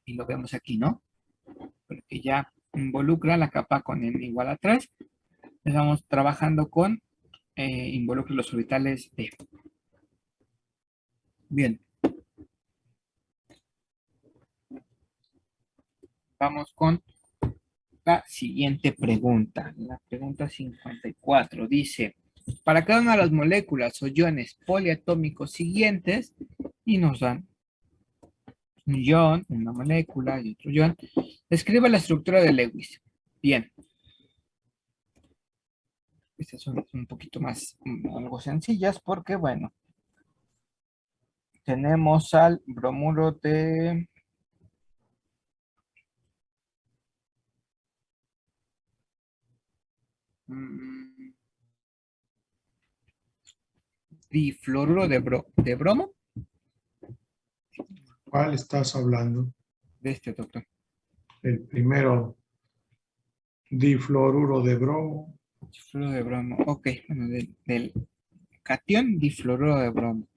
Y lo vemos aquí, ¿no? Porque ya involucra la capa con n igual a 3. Estamos trabajando con involucre los orbitales d. Bien. Vamos con la siguiente pregunta. La pregunta 54 dice, para cada una de las moléculas o iones poliatómicos siguientes, y nos dan un ion, una molécula y otro ion, describe la estructura de Lewis. Bien. Estas son un poquito más, algo sencillas porque, bueno, tenemos al bromuro de difluoruro de bromo, ¿Cuál estás hablando? de este doctor. El primero, difluoruro de bromo. Difluoruro de bromo, ok, bueno, del catión difluoruro de bromo.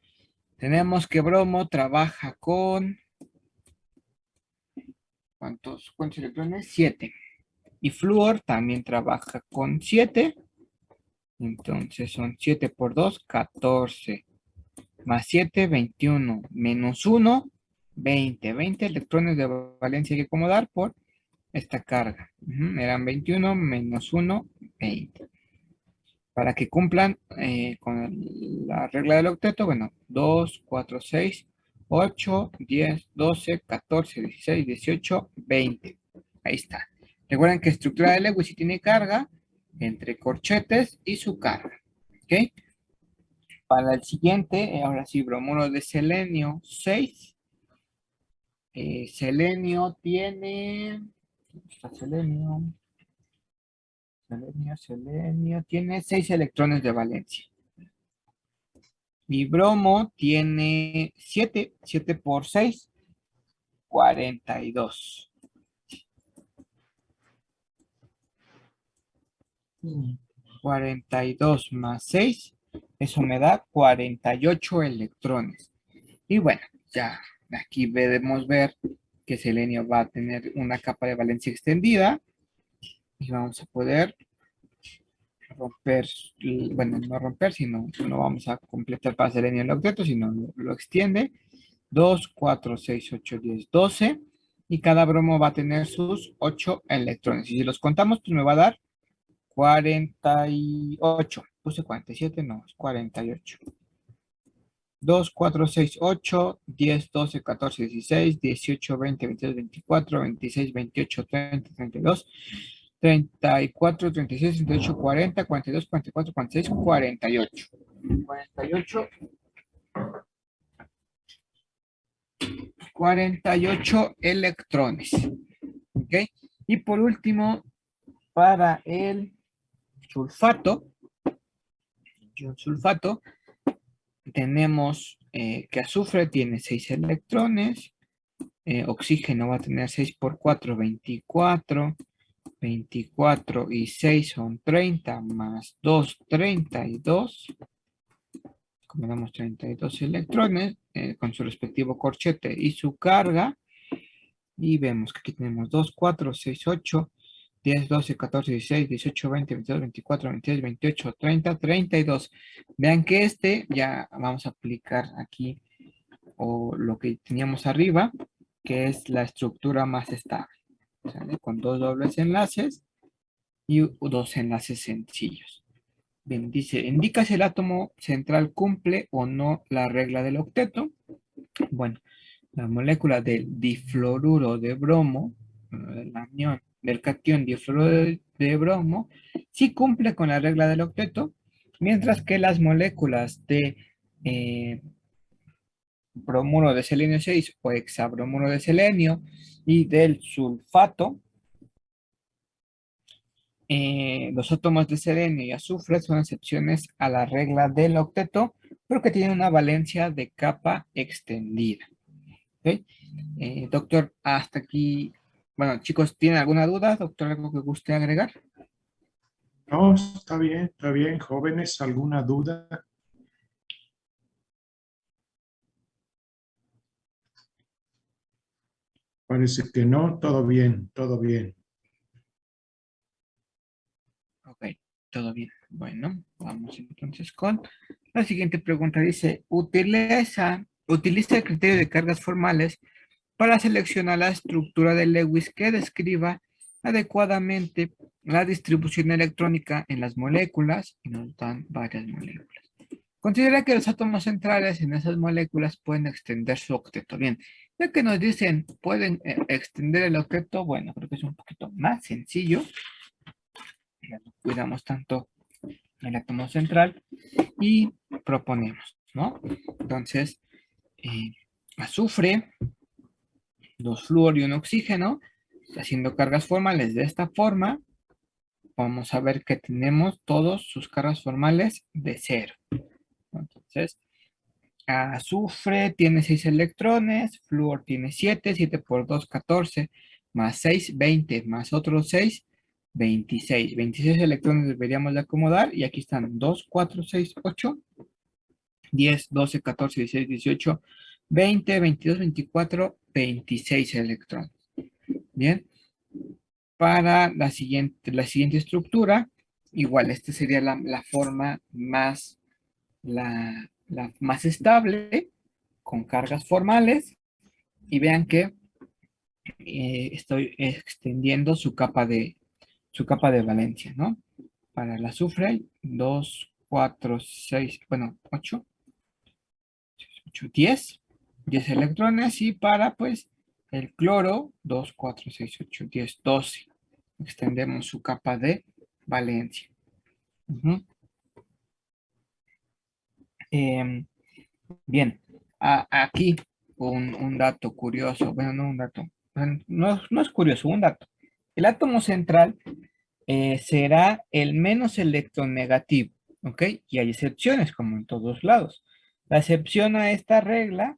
Tenemos que bromo trabaja con, ¿cuántos electrones? 7. Y flúor también trabaja con 7. Entonces son 7 por 2, 14. Más 7, 21. Menos 1, 20. 20 electrones de valencia hay que acomodar por esta carga. Eran 21 menos 1, 20. Para que cumplan con la regla del octeto, bueno, 2, 4, 6, 8, 10, 12, 14, 16, 18, 20. Ahí está. Recuerden que estructura de Lewis si tiene carga entre corchetes y su carga. ¿Ok? Para el siguiente, ahora sí, bromuro de selenio 6. Selenio tiene... ¿dónde está selenio? Selenio tiene 6 electrones de valencia. Y bromo tiene 7. 7 por 6, 42. 42 más 6, eso me da 48 electrones. Y bueno, ya aquí podemos ver que selenio va a tener una capa de valencia extendida. Y vamos a poder romper, bueno, no romper, sino no vamos a completar para selenio el octeto, sino lo extiende. 2, 4, 6, 8, 10, 12. Y cada bromo va a tener sus 8 electrones. Y si los contamos, pues me va a dar 48. Puse 47, no, es 48. 2, 4, 6, 8, 10, 12, 14, 16, 18, 20, 22, 24, 26, 28, 30, 32, 34, 36, 38, 40, 42, 44, 46, 48. 48. 48 electrones. ¿Ok? Y por último, para el sulfato, tenemos que azufre tiene 6 electrones, oxígeno va a tener 6 por 4, 24, 24 y 6 son 30, más 2, 32. Combinamos 32 electrones con su respectivo corchete y su carga. Y vemos que aquí tenemos 2, 4, 6, 8, 10, 12, 14, 16, 18, 20, 22, 24, 26, 28, 30, 32. Vean que ya vamos a aplicar aquí o lo que teníamos arriba, que es la estructura más estable. ¿Sale? Con 2 dobles enlaces y 2 enlaces sencillos. Bien, dice, indica si el átomo central cumple o no la regla del octeto. Bueno, la molécula del difluoruro de bromo, del catión difluoruro de bromo, sí cumple con la regla del octeto, mientras que las moléculas de bromuro de selenio 6 o hexabromuro de selenio y del sulfato, los átomos de selenio y azufre son excepciones a la regla del octeto, pero que tienen una valencia de capa extendida. ¿Ok? Doctor, hasta aquí. Bueno, chicos, ¿tienen alguna duda? Doctor, ¿algo que guste agregar? No, está bien, jóvenes, ¿alguna duda? Parece que no, todo bien, todo bien. Ok, todo bien. Bueno, vamos entonces con la siguiente pregunta. Dice, utiliza el criterio de cargas formales para seleccionar la estructura de Lewis que describa adecuadamente la distribución electrónica en las moléculas, y nos dan varias moléculas. Considera que los átomos centrales en esas moléculas pueden extender su octeto. Bien, ya que nos dicen pueden extender el octeto, bueno, creo que es un poquito más sencillo. Ya no cuidamos tanto el átomo central y proponemos, ¿no? Entonces, azufre, 2 flúor y un oxígeno, haciendo cargas formales de esta forma, vamos a ver que tenemos todos sus cargas formales de 0. Entonces, azufre tiene 6 electrones, flúor tiene 7, 7 por 2, 14, más 6, 20, más otros 6, 26. 26 electrones deberíamos de acomodar y aquí están 2, 4, 6, 8, 10, 12, 14, 16, 18, 20, 22, 24, 26 electrones. Bien, para la siguiente estructura, igual, esta sería la forma más, la más estable, con cargas formales, y vean que estoy extendiendo su capa de valencia, ¿no? Para el azufre, 2, 4, 6, bueno, 8, 10 electrones, y para, pues, el cloro, 2, 4, 6, 8, 10, 12. Extendemos su capa de valencia. Bien, aquí un dato curioso, bueno, no un dato, no es curioso, un dato. El átomo central será el menos electronegativo, ¿ok? Y hay excepciones, como en todos lados. La excepción a esta regla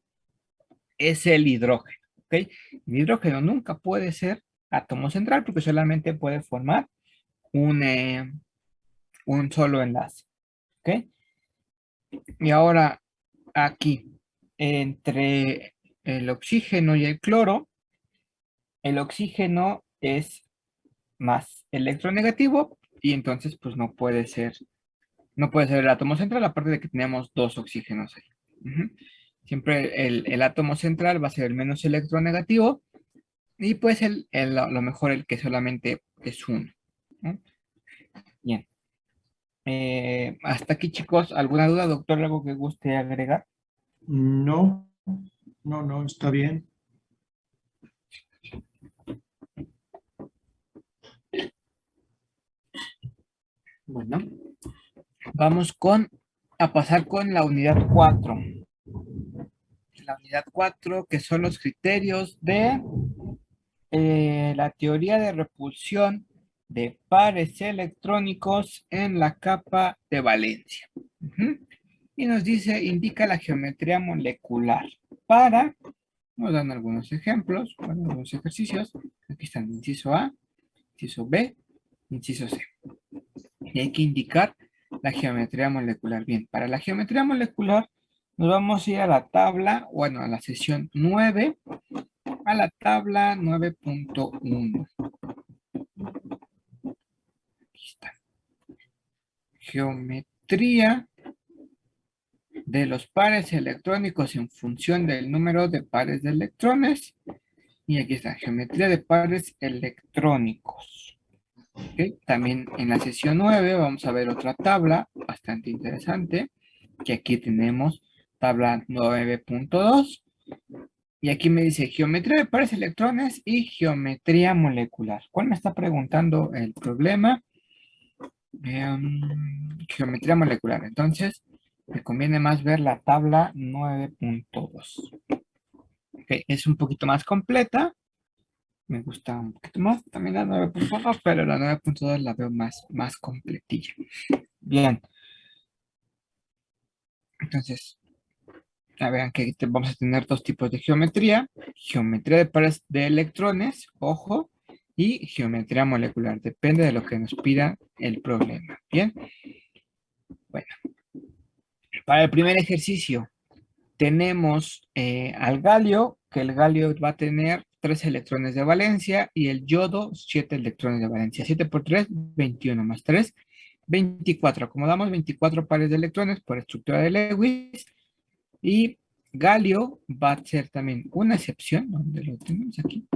es el hidrógeno, ¿ok? El hidrógeno nunca puede ser átomo central porque solamente puede formar un solo enlace, ¿ok? Y ahora aquí, entre el oxígeno y el cloro, el oxígeno es más electronegativo y entonces pues no puede ser el átomo central, aparte de que tenemos 2 oxígenos ahí. Siempre el átomo central va a ser el menos electronegativo y pues lo mejor el que solamente es uno, ¿no? Bien. Hasta aquí, chicos. ¿Alguna duda, doctor? ¿Algo que guste agregar? No, no, está bien. Bueno, vamos a pasar con la unidad 4. La unidad 4, que son los criterios de la teoría de repulsión de pares electrónicos en la capa de valencia. Y nos dice, indica la geometría molecular nos dan algunos ejemplos, bueno, algunos ejercicios. Aquí están inciso A, inciso B, inciso C. Y hay que indicar la geometría molecular. Bien, para la geometría molecular nos vamos a ir a la tabla, bueno, a la sesión 9, a la tabla 9.1. Aquí está. Geometría de los pares electrónicos en función del número de pares de electrones. Y aquí está, geometría de pares electrónicos. ¿Okay? También en la sesión 9 vamos a ver otra tabla bastante interesante, que aquí tenemos tabla 9.2. Y aquí me dice geometría de pares electrones y geometría molecular. ¿Cuál me está preguntando el problema? Geometría molecular. Entonces, me conviene más ver la tabla 9.2. Okay, es un poquito más completa. Me gusta un poquito más también la 9.1, pero la 9.2 la veo más completilla. Bien. Entonces, vean que vamos a tener 2 tipos de geometría. Geometría de pares de electrones, ojo, y geometría molecular. Depende de lo que nos pida el problema. Bien. Bueno. Para el primer ejercicio, tenemos al galio, que el galio va a tener 3 electrones de valencia y el yodo 7 electrones de valencia. 7 por 3, 21 más 3, 24. Acomodamos 24 pares de electrones por estructura de Lewis. Y galio va a ser también una excepción. ¿Dónde lo tenemos aquí?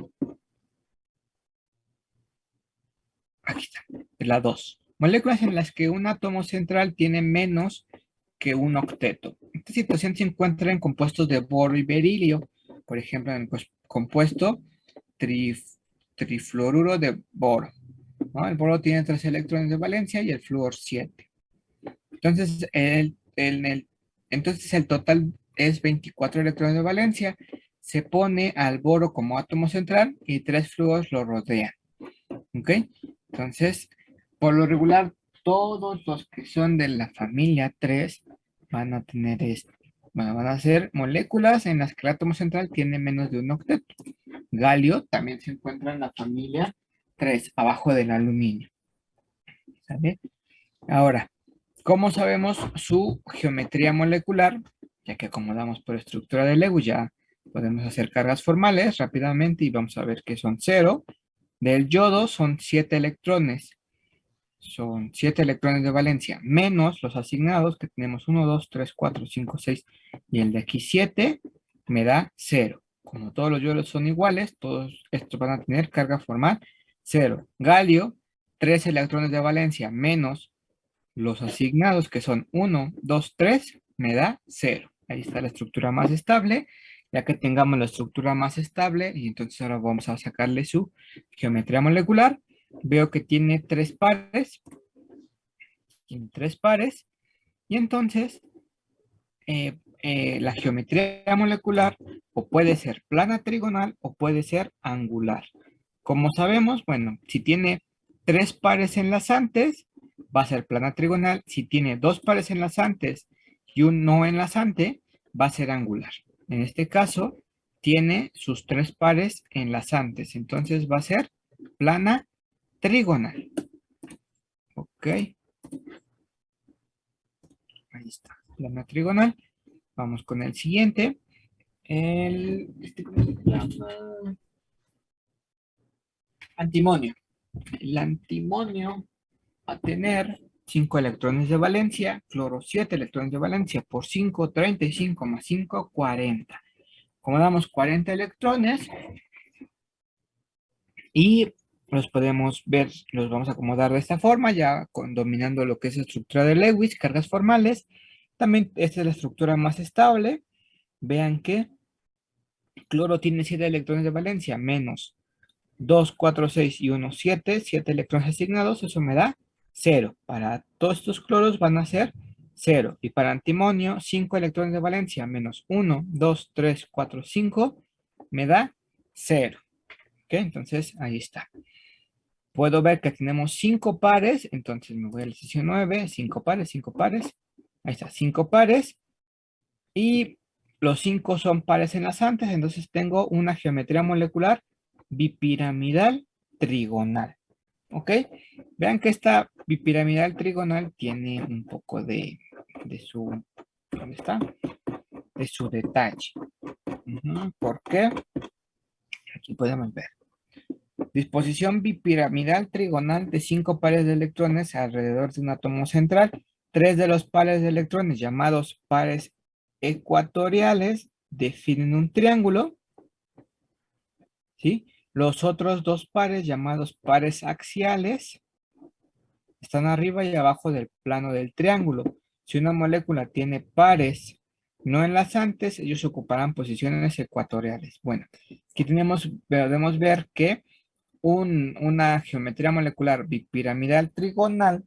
Aquí está, la 2. Moléculas en las que un átomo central tiene menos que un octeto. Esta situación se encuentra en compuestos de boro y berilio. Por ejemplo, en el compuesto trifluoruro de boro, ¿no? El boro tiene 3 electrones de valencia y el flúor 7. Entonces, entonces el total es 24 electrones de valencia. Se pone al boro como átomo central y 3 flúoros lo rodean. ¿Ok? Entonces, por lo regular, todos los que son de la familia 3 van a tener esto. Bueno, van a ser moléculas en las que el átomo central tiene menos de un octeto. Galio también se encuentra en la familia 3, abajo del aluminio. ¿Sale? Ahora, ¿cómo sabemos su geometría molecular? Ya que acomodamos por estructura de Lewis, ya podemos hacer cargas formales rápidamente y vamos a ver que son 0. Del yodo son 7 electrones. Son 7 electrones de valencia, menos los asignados que tenemos 1, 2, 3, 4, 5, 6. Y el de aquí 7 me da 0. Como todos los yodos son iguales, todos estos van a tener carga formal 0. Galio, 3 electrones de valencia, menos los asignados que son 1, 2, 3, me da 0. Ahí está la estructura más estable. Ya que tengamos la estructura más estable, y entonces ahora vamos a sacarle su geometría molecular. Veo que tiene 3 pares. Tiene 3 pares. Y entonces la geometría molecular o puede ser plana trigonal o puede ser angular. Como sabemos, bueno, si tiene 3 pares enlazantes, va a ser plana trigonal. Si tiene 2 pares enlazantes y un no enlazante, va a ser angular. En este caso, tiene sus 3 pares enlazantes. Entonces va a ser plana trigonal. Ok. Ahí está. Plana trigonal. Vamos con el siguiente. ¿Cómo se llama? Antimonio. El antimonio va a tener 5 electrones de valencia, cloro 7 electrones de valencia por 5, 35 más 5, 40. Como damos 40 electrones y los podemos ver, los vamos a acomodar de esta forma, ya dominando lo que es la estructura de Lewis, cargas formales. También esta es la estructura más estable. Vean que cloro tiene 7 electrones de valencia, menos 2, 4, 6 y 1, 7. 7 electrones asignados, eso me da 0. Para todos estos cloros van a ser 0. Y para antimonio, 5 electrones de valencia menos 1, 2, 3, 4, 5 me da 0. ¿Ok? Entonces, ahí está. Puedo ver que tenemos 5 pares, entonces me voy a la sección 9, 5 pares, 5 pares. Ahí está, 5 pares. Y los 5 son pares enlazantes, entonces tengo una geometría molecular bipiramidal trigonal. ¿Ok? Vean que esta bipiramidal trigonal tiene un poco de su, ¿dónde está? De su detalle. ¿Por qué? Aquí podemos ver. Disposición bipiramidal trigonal de 5 pares de electrones alrededor de un átomo central. 3 de los pares de electrones llamados pares ecuatoriales definen un triángulo, ¿sí? Los otros 2 pares llamados pares axiales están arriba y abajo del plano del triángulo. Si una molécula tiene pares no enlazantes, ellos ocuparán posiciones ecuatoriales. Bueno, aquí podemos ver que una geometría molecular bipiramidal trigonal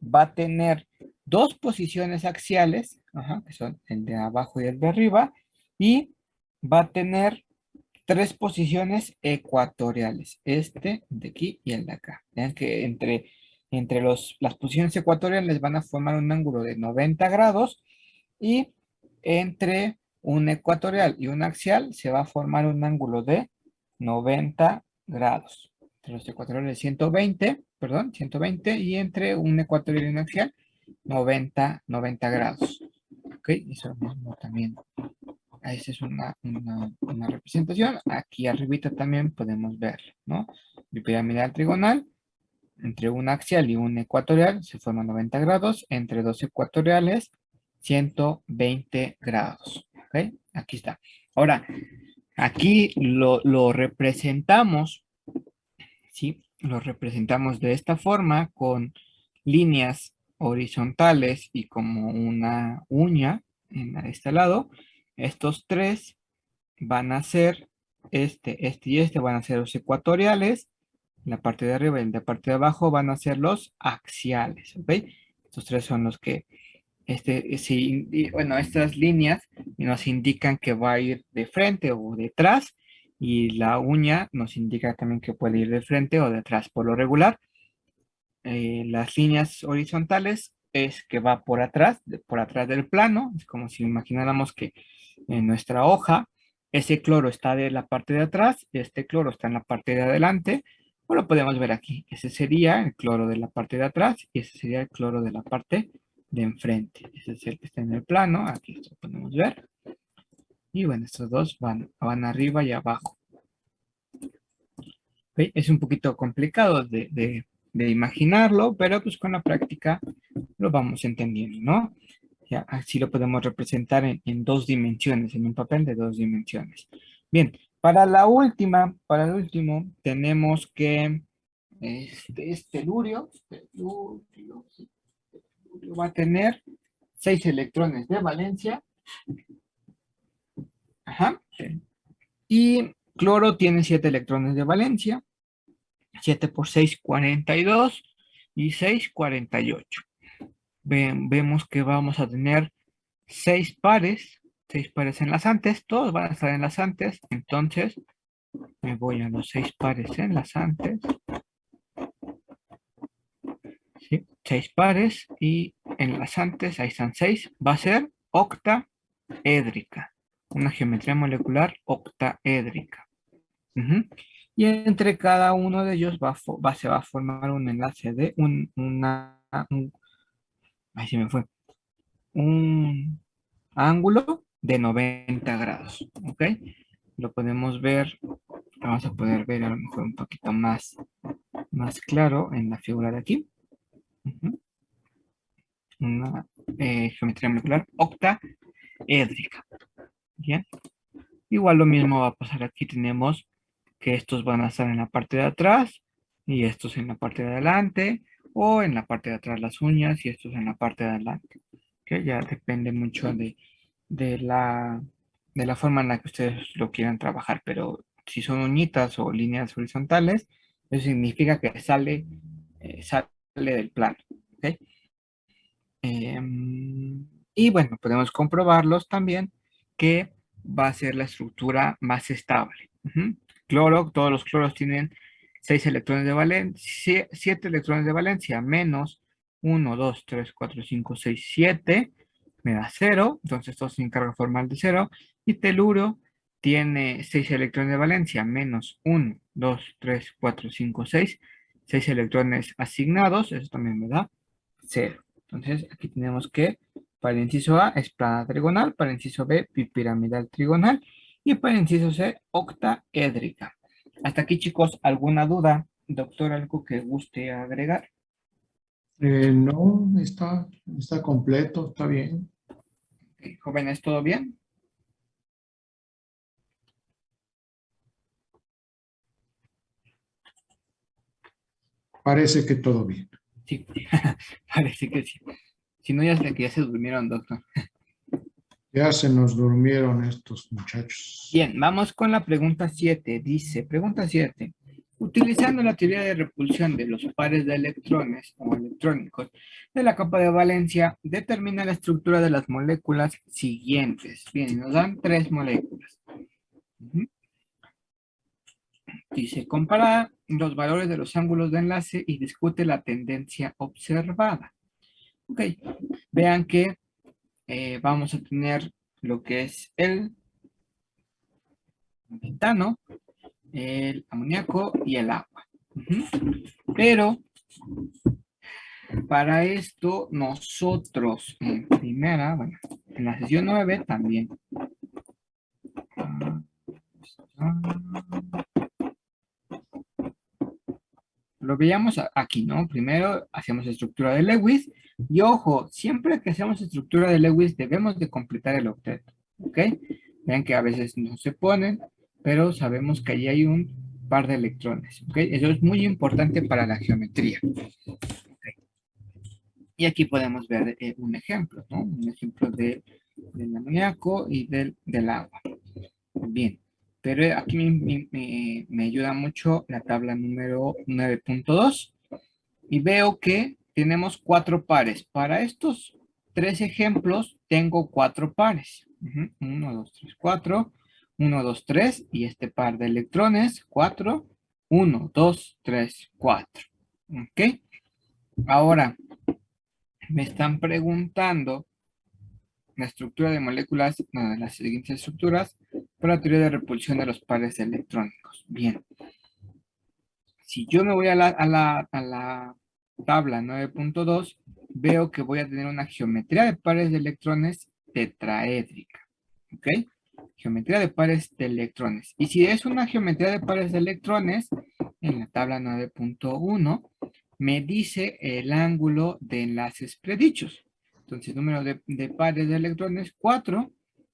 va a tener 2 posiciones axiales, que son el de abajo y el de arriba, y va a tener 3 posiciones ecuatoriales, este de aquí y el de acá. Vean que entre las posiciones ecuatoriales van a formar un ángulo de 90 grados y entre un ecuatorial y un axial se va a formar un ángulo de 90 grados. Entre los ecuatoriales 120 y entre un ecuatorial y un axial 90 grados. Ok, eso mismo también. Esa es una representación. Aquí arribita también podemos ver, ¿no? Bipiramidal trigonal, Entre un axial y un ecuatorial se forman 90 grados. Entre dos ecuatoriales, 120 grados. ¿Ok? Aquí está. Ahora, aquí lo representamos, ¿sí? Lo representamos de esta forma con líneas horizontales y como una uña en este lado. Estos tres van a ser, este y este van a ser los ecuatoriales. La parte de arriba y la parte de abajo van a ser los axiales, ¿ok? Estos tres son los que, sí, bueno, estas líneas nos indican que va a ir de frente o detrás, y la uña nos indica también que puede ir de frente o detrás. Por lo regular, las líneas horizontales es que va por atrás, por atrás del plano. Es como si imagináramos que en nuestra hoja ese cloro está de la parte de atrás y este cloro está en la parte de adelante. O lo podemos ver aquí. Ese sería el cloro de la parte de atrás y ese sería el cloro de la parte de enfrente. Ese es el que está en el plano. Aquí lo podemos ver. Y bueno, estos dos van arriba y abajo. ¿Ok? Es un poquito complicado de imaginarlo, pero pues con la práctica lo vamos entendiendo, ¿no? Ya, así lo podemos representar en dos dimensiones, en un papel de dos dimensiones. Bien, para la última, para el último, tenemos que telurio va a tener 6 electrones de valencia. Ajá. Y cloro tiene 7 electrones de valencia. 7 por 6, 42 y 6, 48. Vemos que vamos a tener 6 pares enlazantes, todos van a estar enlazantes, entonces me voy a los 6 pares enlazantes, ¿sí? 6 pares y enlazantes, ahí están 6, va a ser octaédrica, una geometría molecular octaédrica. Y entre cada uno de ellos se va a formar un enlace de ahí se me fue, un ángulo de 90 grados, ¿ok? Lo podemos ver, vamos a poder ver a lo mejor un poquito más claro en la figura de aquí. Una geometría molecular octaédrica. Bien. Igual lo mismo va a pasar aquí. Tenemos que estos van a estar en la parte de atrás y estos en la parte de adelante, o en la parte de atrás las uñas y estos en la parte de adelante. Que ya depende mucho de la forma en la que ustedes lo quieran trabajar, pero si son uñitas o líneas horizontales, eso significa que sale del plano. ¿Ok? Y bueno, podemos comprobarlos también que va a ser la estructura más estable. Cloro, todos los cloros tienen 6 electrones de valencia, 7 electrones de valencia, menos 1, 2, 3, 4, 5, 6, 7, me da 0, entonces esto sin carga formal de 0. Y teluro tiene 6 electrones de valencia, menos 1, 2, 3, 4, 5, 6, 6 electrones asignados, eso también me da 0. Entonces, aquí tenemos que para el inciso A es plana trigonal, para el inciso B bipiramidal trigonal y para el inciso C octaédrica. Hasta aquí, chicos, ¿alguna duda? Doctor, ¿algo que guste agregar? No, está completo, está bien. Jóvenes, ¿todo bien? Parece que todo bien. Sí, parece que sí. Si no, ya se durmieron, doctor. Ya se nos durmieron estos muchachos. Bien, vamos con la pregunta 7. Dice, pregunta 7. Utilizando la teoría de repulsión de los pares de electrones o electrónicos de la capa de valencia, determina la estructura de las moléculas siguientes. Bien, nos dan 3 moléculas. Dice, compara los valores de los ángulos de enlace y discute la tendencia observada. Ok, vean que vamos a tener lo que es el metano, el amoníaco y el agua. Pero para esto nosotros en primera, bueno, en la sesión 9 también. ¿Lo veíamos aquí, ¿no? Primero hacemos estructura de Lewis y ojo, siempre que hacemos estructura de Lewis debemos de completar el octeto, ¿ok? Vean que a veces no se ponen, pero sabemos que allí hay un par de electrones, ¿ok? Eso es muy importante para la geometría. ¿Okay? Y aquí podemos ver un ejemplo, ¿no? Un ejemplo del amoníaco y del agua. Bien, pero aquí me ayuda mucho la tabla número 9.2 y veo que tenemos 4 pares. Para estos 3 ejemplos tengo 4 pares. 1, 2, 3, 4. 1, 2, 3 y este par de electrones, 4. 1, 2, 3, 4. ¿Ok? Ahora, me están preguntando la estructura de moléculas, no, de las siguientes estructuras, para la teoría de repulsión de los pares electrónicos. Bien. Si yo me voy a la tabla 9.2, veo que voy a tener una geometría de pares de electrones tetraédrica. ¿Ok? Geometría de pares de electrones. Y si es una geometría de pares de electrones, en la tabla 9.1, me dice el ángulo de enlaces predichos. Entonces, número de pares de electrones, 4.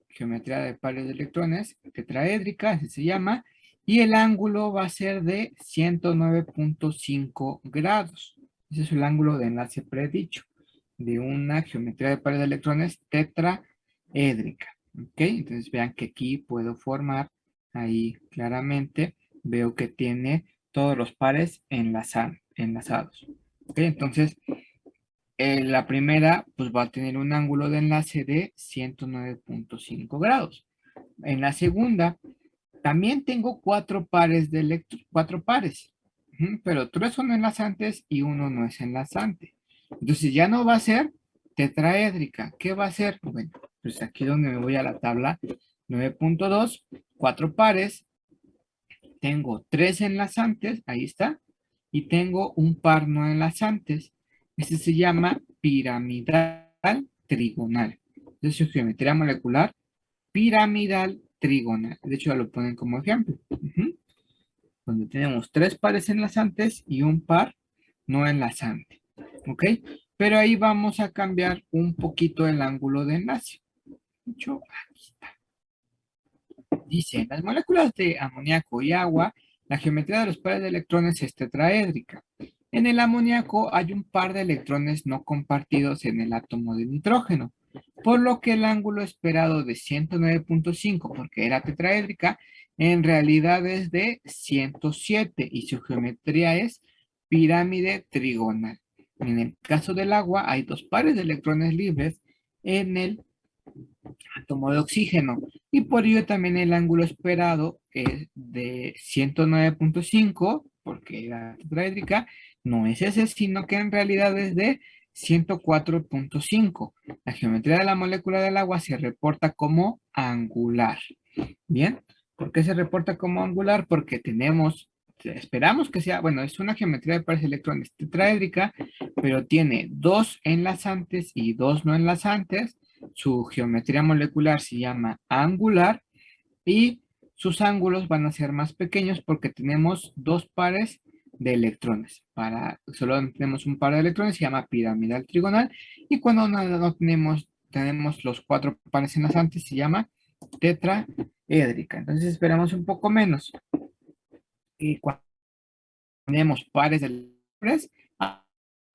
Geometría de pares de electrones tetraédrica, así se llama. Y el ángulo va a ser de 109.5 grados. Ese es el ángulo de enlace predicho de una geometría de pares de electrones tetraédrica. ¿Ok? Entonces vean que aquí puedo formar ahí claramente. Veo que tiene todos los pares enlazados. ¿Ok? Entonces la primera pues va a tener un ángulo de enlace de 109.5 grados. En la segunda también tengo 4 pares de electrones, 4 pares, pero 3 son enlazantes y uno no es enlazante. Entonces ya no va a ser tetraédrica. ¿Qué va a ser? Bueno, pues aquí donde me voy a la tabla 9.2, 4 pares, tengo 3 enlazantes, ahí está, y tengo un par no enlazantes. Este se llama piramidal trigonal. Es su geometría molecular piramidal trigonal. De hecho, lo ponen como ejemplo. Donde tenemos 3 pares enlazantes y un par no enlazante. ¿Ok? Pero ahí vamos a cambiar un poquito el ángulo de enlace. De hecho, aquí está. Dice, en las moléculas de amoníaco y agua, la geometría de los pares de electrones es tetraédrica. En el amoníaco hay un par de electrones no compartidos en el átomo de nitrógeno, por lo que el ángulo esperado de 109.5, porque era tetraédrica, en realidad es de 107 y su geometría es pirámide trigonal. En el caso del agua hay 2 pares de electrones libres en el átomo de oxígeno y por ello también el ángulo esperado es de 109.5 porque era tetraédrica, no es ese, sino que en realidad es de 104.5. La geometría de la molécula del agua se reporta como angular. Bien, ¿por qué se reporta como angular? Porque esperamos que sea, bueno, es una geometría de pares de electrones tetraédrica, pero tiene 2 enlazantes y 2 no enlazantes. Su geometría molecular se llama angular y sus ángulos van a ser más pequeños porque tenemos 2 pares de electrones. Solo tenemos un par de electrones, se llama piramidal trigonal, y cuando no tenemos los 4 pares enlazantes, se llama tetraédrica. Entonces esperamos un poco menos. Y cuando tenemos pares de electrones,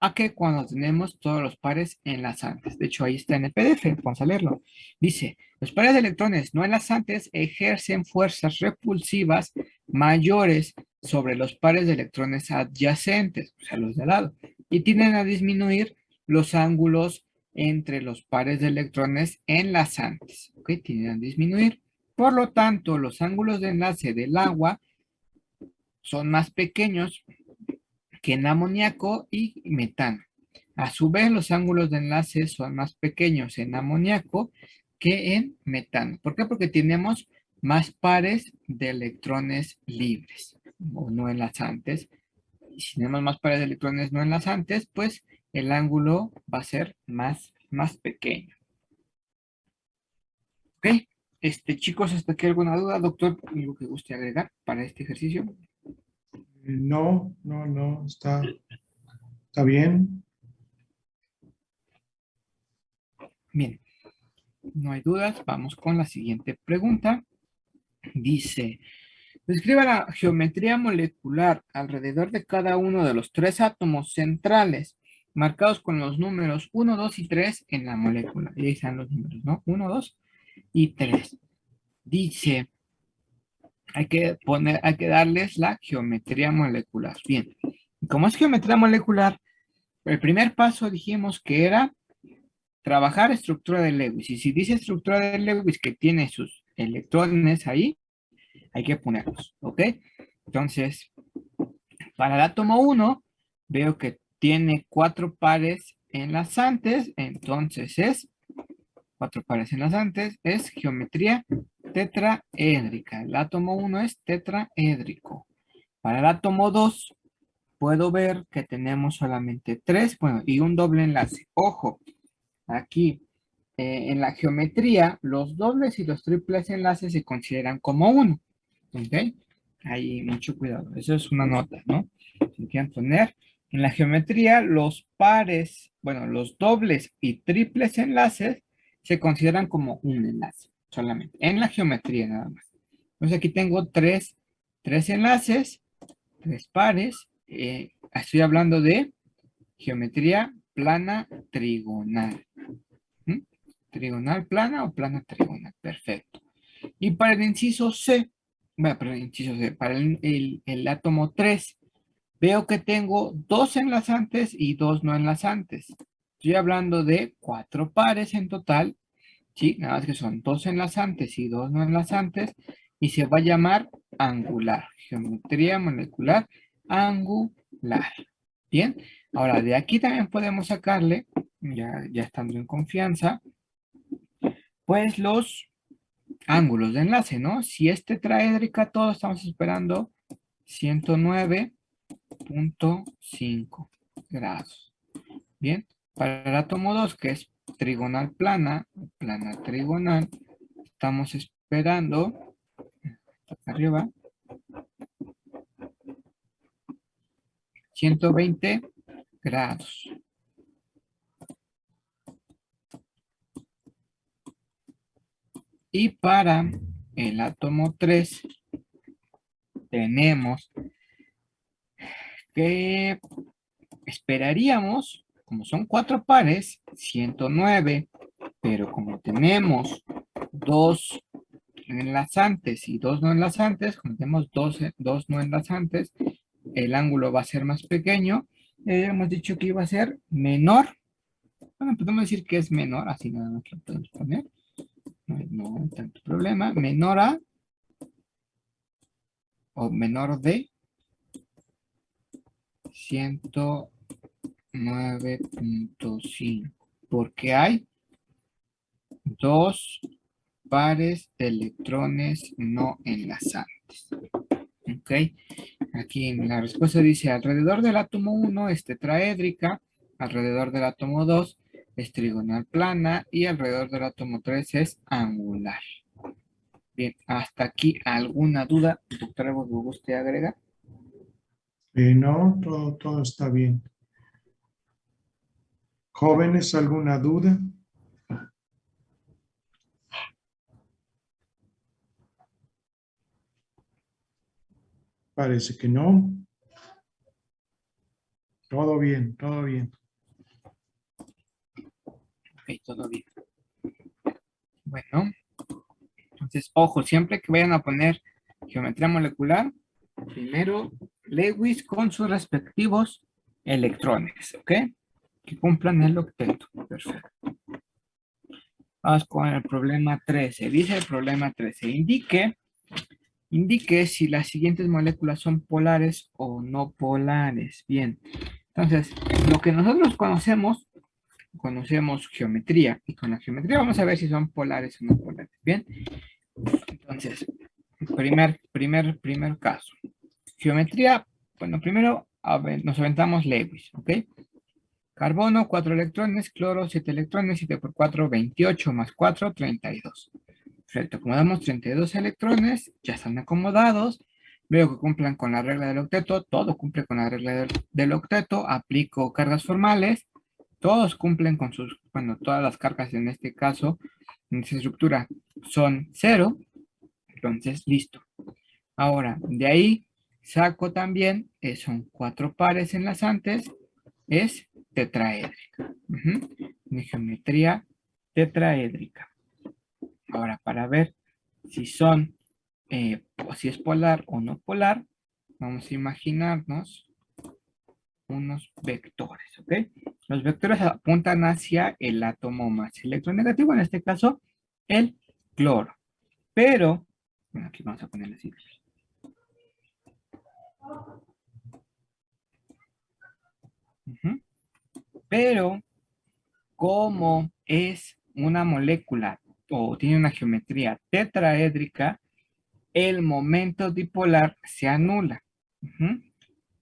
a que cuando tenemos todos los pares enlazantes. De hecho, ahí está en el PDF, vamos a leerlo. Dice, los pares de electrones no enlazantes ejercen fuerzas repulsivas mayores sobre los pares de electrones adyacentes, o sea, los de al lado, y tienden a disminuir los ángulos entre los pares de electrones enlazantes, ¿ok? Tienden a disminuir. Por lo tanto, los ángulos de enlace del agua son más pequeños que en amoníaco y metano. A su vez, los ángulos de enlace son más pequeños en amoníaco que en metano. ¿Por qué? Porque tenemos más pares de electrones libres o no enlazantes. Y si tenemos más pares de electrones no enlazantes, pues el ángulo va a ser más pequeño. ¿Ok? Chicos, ¿hasta aquí alguna duda, doctor? ¿Algo que guste agregar para este ejercicio? No, no, no, está bien. Bien, no hay dudas. Vamos con la siguiente pregunta. Dice, describa la geometría molecular alrededor de cada uno de los tres átomos centrales marcados con los números 1, 2 y 3 en la molécula. Y ahí están los números, ¿no? 1, 2 y 3. Dice, hay que darles la geometría molecular. Bien, como es geometría molecular, el primer paso dijimos que era trabajar estructura de Lewis. Y si dice estructura de Lewis que tiene sus electrones ahí, hay que ponerlos, ¿ok? Entonces, para el átomo 1, veo que tiene 4 pares enlazantes, entonces es 4 pares enlazantes, es geometría tetraédrica. El átomo 1 es tetraédrico. Para el átomo 2, puedo ver que tenemos solamente 3, bueno, y un doble enlace. Ojo, aquí en la geometría, los dobles y los triples enlaces se consideran como uno. ¿Ok? Ahí mucho cuidado. Eso es una nota, ¿no? Si quieren poner en la geometría, los pares, bueno, los dobles y triples enlaces se consideran como un enlace solamente. En la geometría nada más. Entonces aquí tengo tres enlaces, 3 pares. Estoy hablando de geometría plana trigonal. ¿Mm? ¿Trigonal plana o plana trigonal? Perfecto. Y para el inciso C, bueno, para el inciso C, para el átomo 3, veo que tengo 2 enlazantes y 2 no enlazantes. Estoy hablando de 4 pares en total, ¿sí? Nada más que son 2 enlazantes y 2 no enlazantes, y se va a llamar angular, geometría molecular angular. Bien, ahora de aquí también podemos sacarle, ya estando en confianza, pues los ángulos de enlace, ¿no? Si es tetraédrica, todos estamos esperando 109.5 grados. Bien, para el átomo 2, que es trigonal plana, plana trigonal, estamos esperando, acá arriba, 120 grados. Y para el átomo 3, tenemos que esperaríamos, como son 4 pares, 109, pero como tenemos 2 enlazantes y 2 no enlazantes, como tenemos dos no enlazantes, el ángulo va a ser más pequeño. Hemos dicho que iba a ser menor. Bueno, podemos decir que es menor, así nada más lo podemos poner. No hay tanto problema. Menor a o menor de 109.5, porque hay 2 pares de electrones no enlazantes. ¿Ok? Aquí en la respuesta dice, alrededor del átomo 1 es tetraédrica, alrededor del átomo 2 es trigonal plana y alrededor del átomo 3 es angular. Bien, hasta aquí, ¿alguna duda, doctor, algo que guste agregar? No, todo está bien. ¿Jóvenes, alguna duda? Parece que no. Todo bien, todo bien. Ok, todo bien. Bueno, entonces, ojo, siempre que vayan a poner geometría molecular, primero Lewis con sus respectivos electrones, ¿ok? Que cumplan el octeto. Perfecto. Vamos con el problema 13. Dice el problema 13. Indique si las siguientes moléculas son polares o no polares. Bien. Entonces, lo que nosotros conocemos geometría. Y con la geometría vamos a ver si son polares o no polares. Bien. Entonces, primer caso. Geometría, bueno, primero nos aventamos Lewis, ¿ok? Carbono, 4 electrones, cloro, 7 electrones, 7 por 4, 28, más 4, 32. Perfecto, acomodamos 32 electrones, ya están acomodados. Veo que cumplan con la regla del octeto, todo cumple con la regla del octeto, aplico cargas formales, todos cumplen con sus, bueno, todas las cargas en este caso, en esta estructura son 0, entonces listo. Ahora, de ahí saco también, son 4 pares enlazantes, es tetraédrica. Mi geometría tetraédrica. Ahora, para ver si son, o si es polar o no polar, vamos a imaginarnos unos vectores, ¿ok? Los vectores apuntan hacia el átomo más electronegativo, en este caso, el cloro. Pero, bueno, aquí vamos a ponerle así. Pero, como es una molécula o tiene una geometría tetraédrica, el momento dipolar se anula.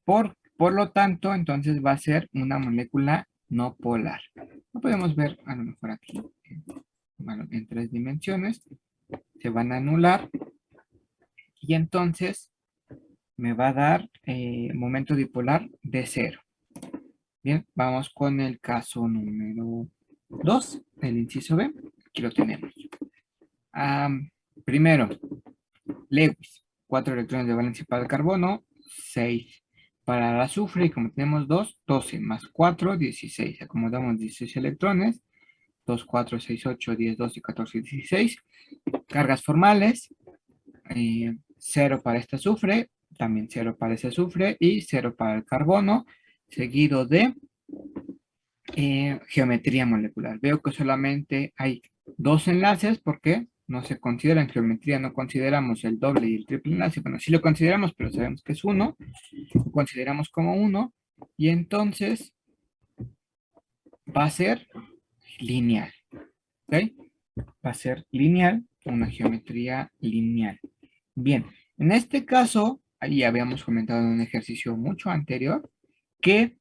Por lo tanto, entonces va a ser una molécula no polar. Lo podemos ver a lo mejor aquí, bueno, en 3 dimensiones. Se van a anular y entonces me va a dar momento dipolar de 0. Bien, vamos con el caso número 2, el inciso B. Aquí lo tenemos. Primero, Lewis, 4 electrones de valencia para el carbono, 6 para el azufre, y como tenemos 2, 12 más 4, 16. Acomodamos 16 electrones, 2, 4, 6, 8, 10, 12, 14, 16. Cargas formales, 0 para este azufre, también 0 para ese azufre, y 0 para el carbono, seguido de geometría molecular. Veo que solamente hay 2 enlaces porque no se considera en geometría, no consideramos el doble y el triple enlace. Bueno, sí lo consideramos, pero sabemos que es 1. Lo consideramos como 1 y entonces va a ser lineal. ¿Ok? Va a ser lineal, una geometría lineal. Bien, en este caso, ahí habíamos comentado en un ejercicio mucho anterior, que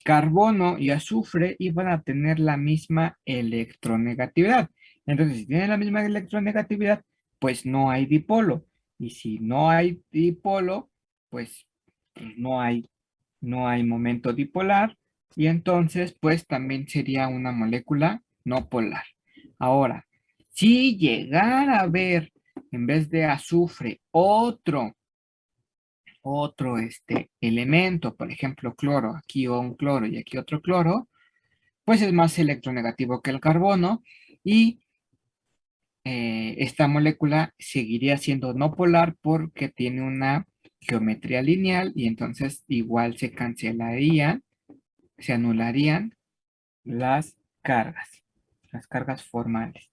carbono y azufre iban a tener la misma electronegatividad. Entonces, si tienen la misma electronegatividad, pues no hay dipolo. Y si no hay dipolo, pues no hay momento dipolar. Y entonces, pues también sería una molécula no polar. Ahora, si llegara a haber, en vez de azufre, otro elemento, por ejemplo, cloro, aquí un cloro y aquí otro cloro, pues es más electronegativo que el carbono y esta molécula seguiría siendo no polar porque tiene una geometría lineal y entonces igual se cancelarían, se anularían las cargas formales.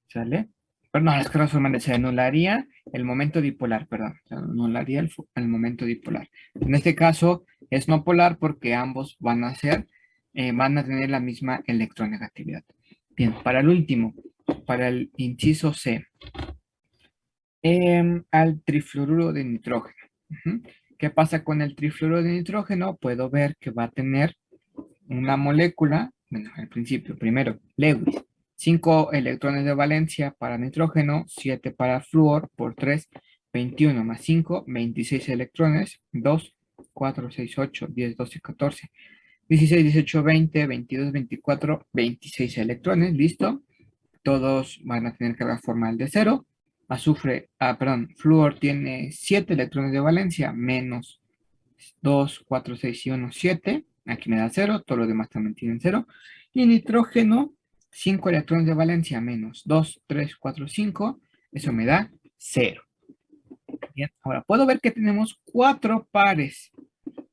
¿Sale? Perdón, las cargas formales, se anularía el momento dipolar, perdón, se anularía el momento dipolar. En este caso es no polar porque ambos van a tener la misma electronegatividad. Bien, para el último, para el inciso C, al trifluoruro de nitrógeno. ¿Qué pasa con el trifluoruro de nitrógeno? Puedo ver que va a tener una molécula, bueno, al principio, primero, Lewis, 5 electrones de valencia para nitrógeno, 7 para flúor, por 3, 21 más 5, 26 electrones, 2, 4, 6, 8, 10, 12, 14, 16, 18, 20, 22, 24, 26 electrones, listo. Todos van a tener carga formal de 0. Flúor tiene 7 electrones de valencia, menos 2, 4, 6 y 1, 7. Aquí me da 0, todos los demás también tienen 0. Y nitrógeno, 5 electrones de valencia menos 2, 3, 4, 5. Eso me da 0. Bien, ahora puedo ver que tenemos 4 pares.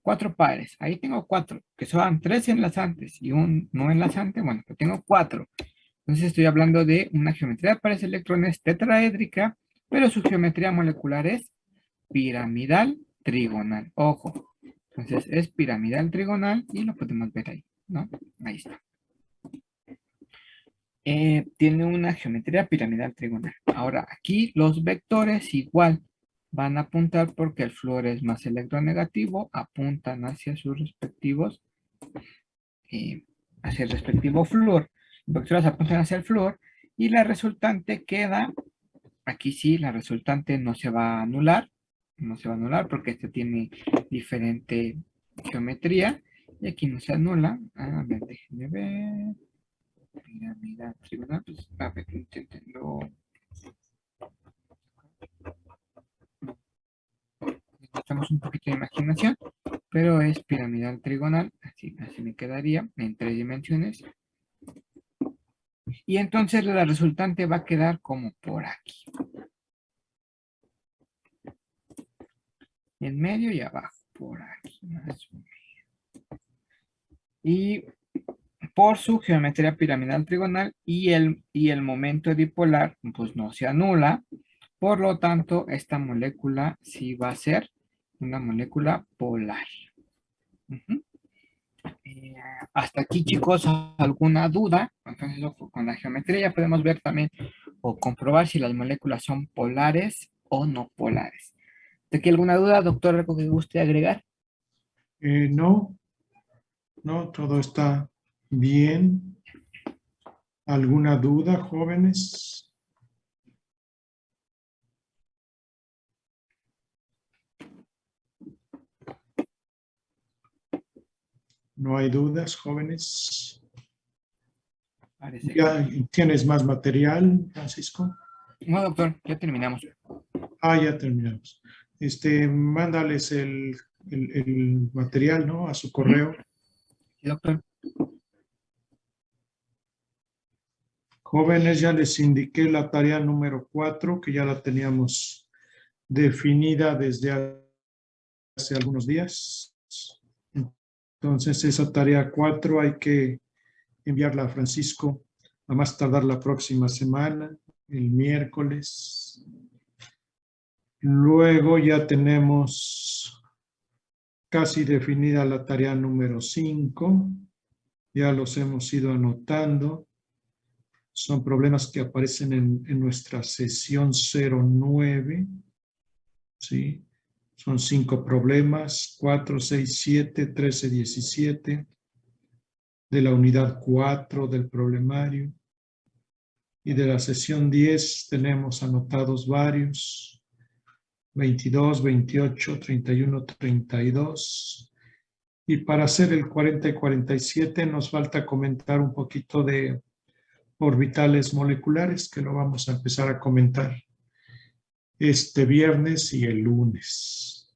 4 pares. Ahí tengo 4, que son 3 enlazantes y un no enlazante. Bueno, pues tengo 4. Entonces estoy hablando de una geometría de pares electrones tetraédrica, pero su geometría molecular es piramidal trigonal. Ojo. Entonces es piramidal trigonal y lo podemos ver ahí, ¿no? Ahí está. Tiene una geometría piramidal trigonal. Ahora, aquí los vectores igual van a apuntar porque el flúor es más electronegativo, apuntan hacia sus respectivos, hacia el respectivo flúor. Los vectores apuntan hacia el flúor y la resultante queda, aquí sí, la resultante no se va a anular, no se va a anular porque este tiene diferente geometría. Y aquí no se anula. A ver, déjenme ver. Pirámide trigonal, pues, a ver, inténtenlo. Necesitamos un poquito de imaginación, pero es piramidal trigonal, así me quedaría en 3 dimensiones. Y entonces la resultante va a quedar como por aquí. En medio y abajo, por aquí más o menos. Y por su geometría piramidal trigonal y el momento dipolar, pues no se anula. Por lo tanto, esta molécula sí va a ser una molécula polar. Ujú. Hasta aquí, chicos, ¿alguna duda? Entonces, con la geometría ya podemos ver también o comprobar si las moléculas son polares o no polares. ¿De aquí alguna duda, doctor, algo que guste agregar? No, no, todo está bien. ¿Alguna duda, jóvenes? ¿No hay dudas, jóvenes? Parece que ¿Ya tienes más material, Francisco? no, doctor, ya terminamos. Ya terminamos. Mándales el material, ¿no? A su correo. Sí, doctor. Jóvenes, ya les indiqué la tarea número 4, que ya la teníamos definida desde hace algunos días. Entonces, esa tarea 4 hay que enviarla a Francisco a más tardar la próxima semana, el miércoles. Luego ya tenemos casi definida la tarea número 5. Ya los hemos ido anotando. Son problemas que aparecen en nuestra sesión 09. ¿Sí? Son 5 problemas, 4, 6, 7, 13, 17, de la unidad 4 del problemario. Y de la sesión 10 tenemos anotados varios, 22, 28, 31, 32. Y para hacer el 40 y 47 nos falta comentar un poquito de orbitales moleculares, que lo vamos a empezar a comentar este viernes y el lunes.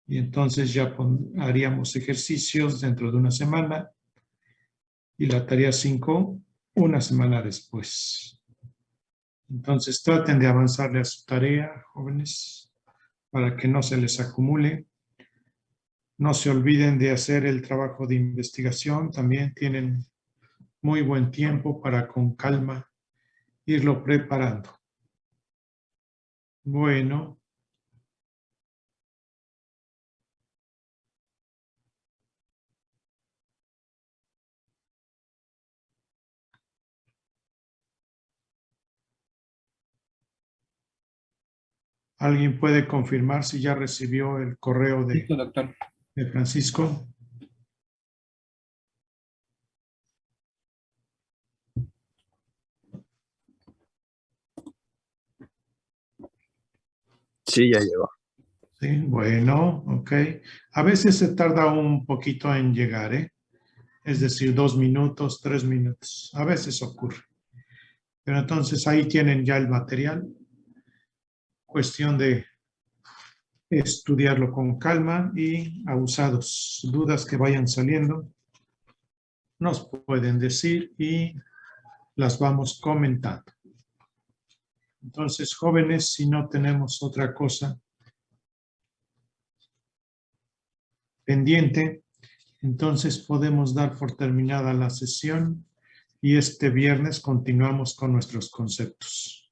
Y entonces ya haríamos ejercicios dentro de una semana y la tarea 5 una semana después. Entonces traten de avanzarle a su tarea, jóvenes, para que no se les acumule. No se olviden de hacer el trabajo de investigación. También tienen muy buen tiempo para con calma irlo preparando. Bueno. ¿Alguien puede confirmar si ya recibió el correo Listo, doctor. de Francisco? Sí, ya llegó. Sí, bueno, ok. A veces se tarda un poquito en llegar, ¿eh? Es decir, 2 minutos, 3 minutos. A veces ocurre. Pero entonces ahí tienen ya el material. Cuestión de estudiarlo con calma y abusados. Dudas que vayan saliendo, nos pueden decir y las vamos comentando. Entonces, jóvenes, si no tenemos otra cosa pendiente, entonces podemos dar por terminada la sesión y este viernes continuamos con nuestros conceptos.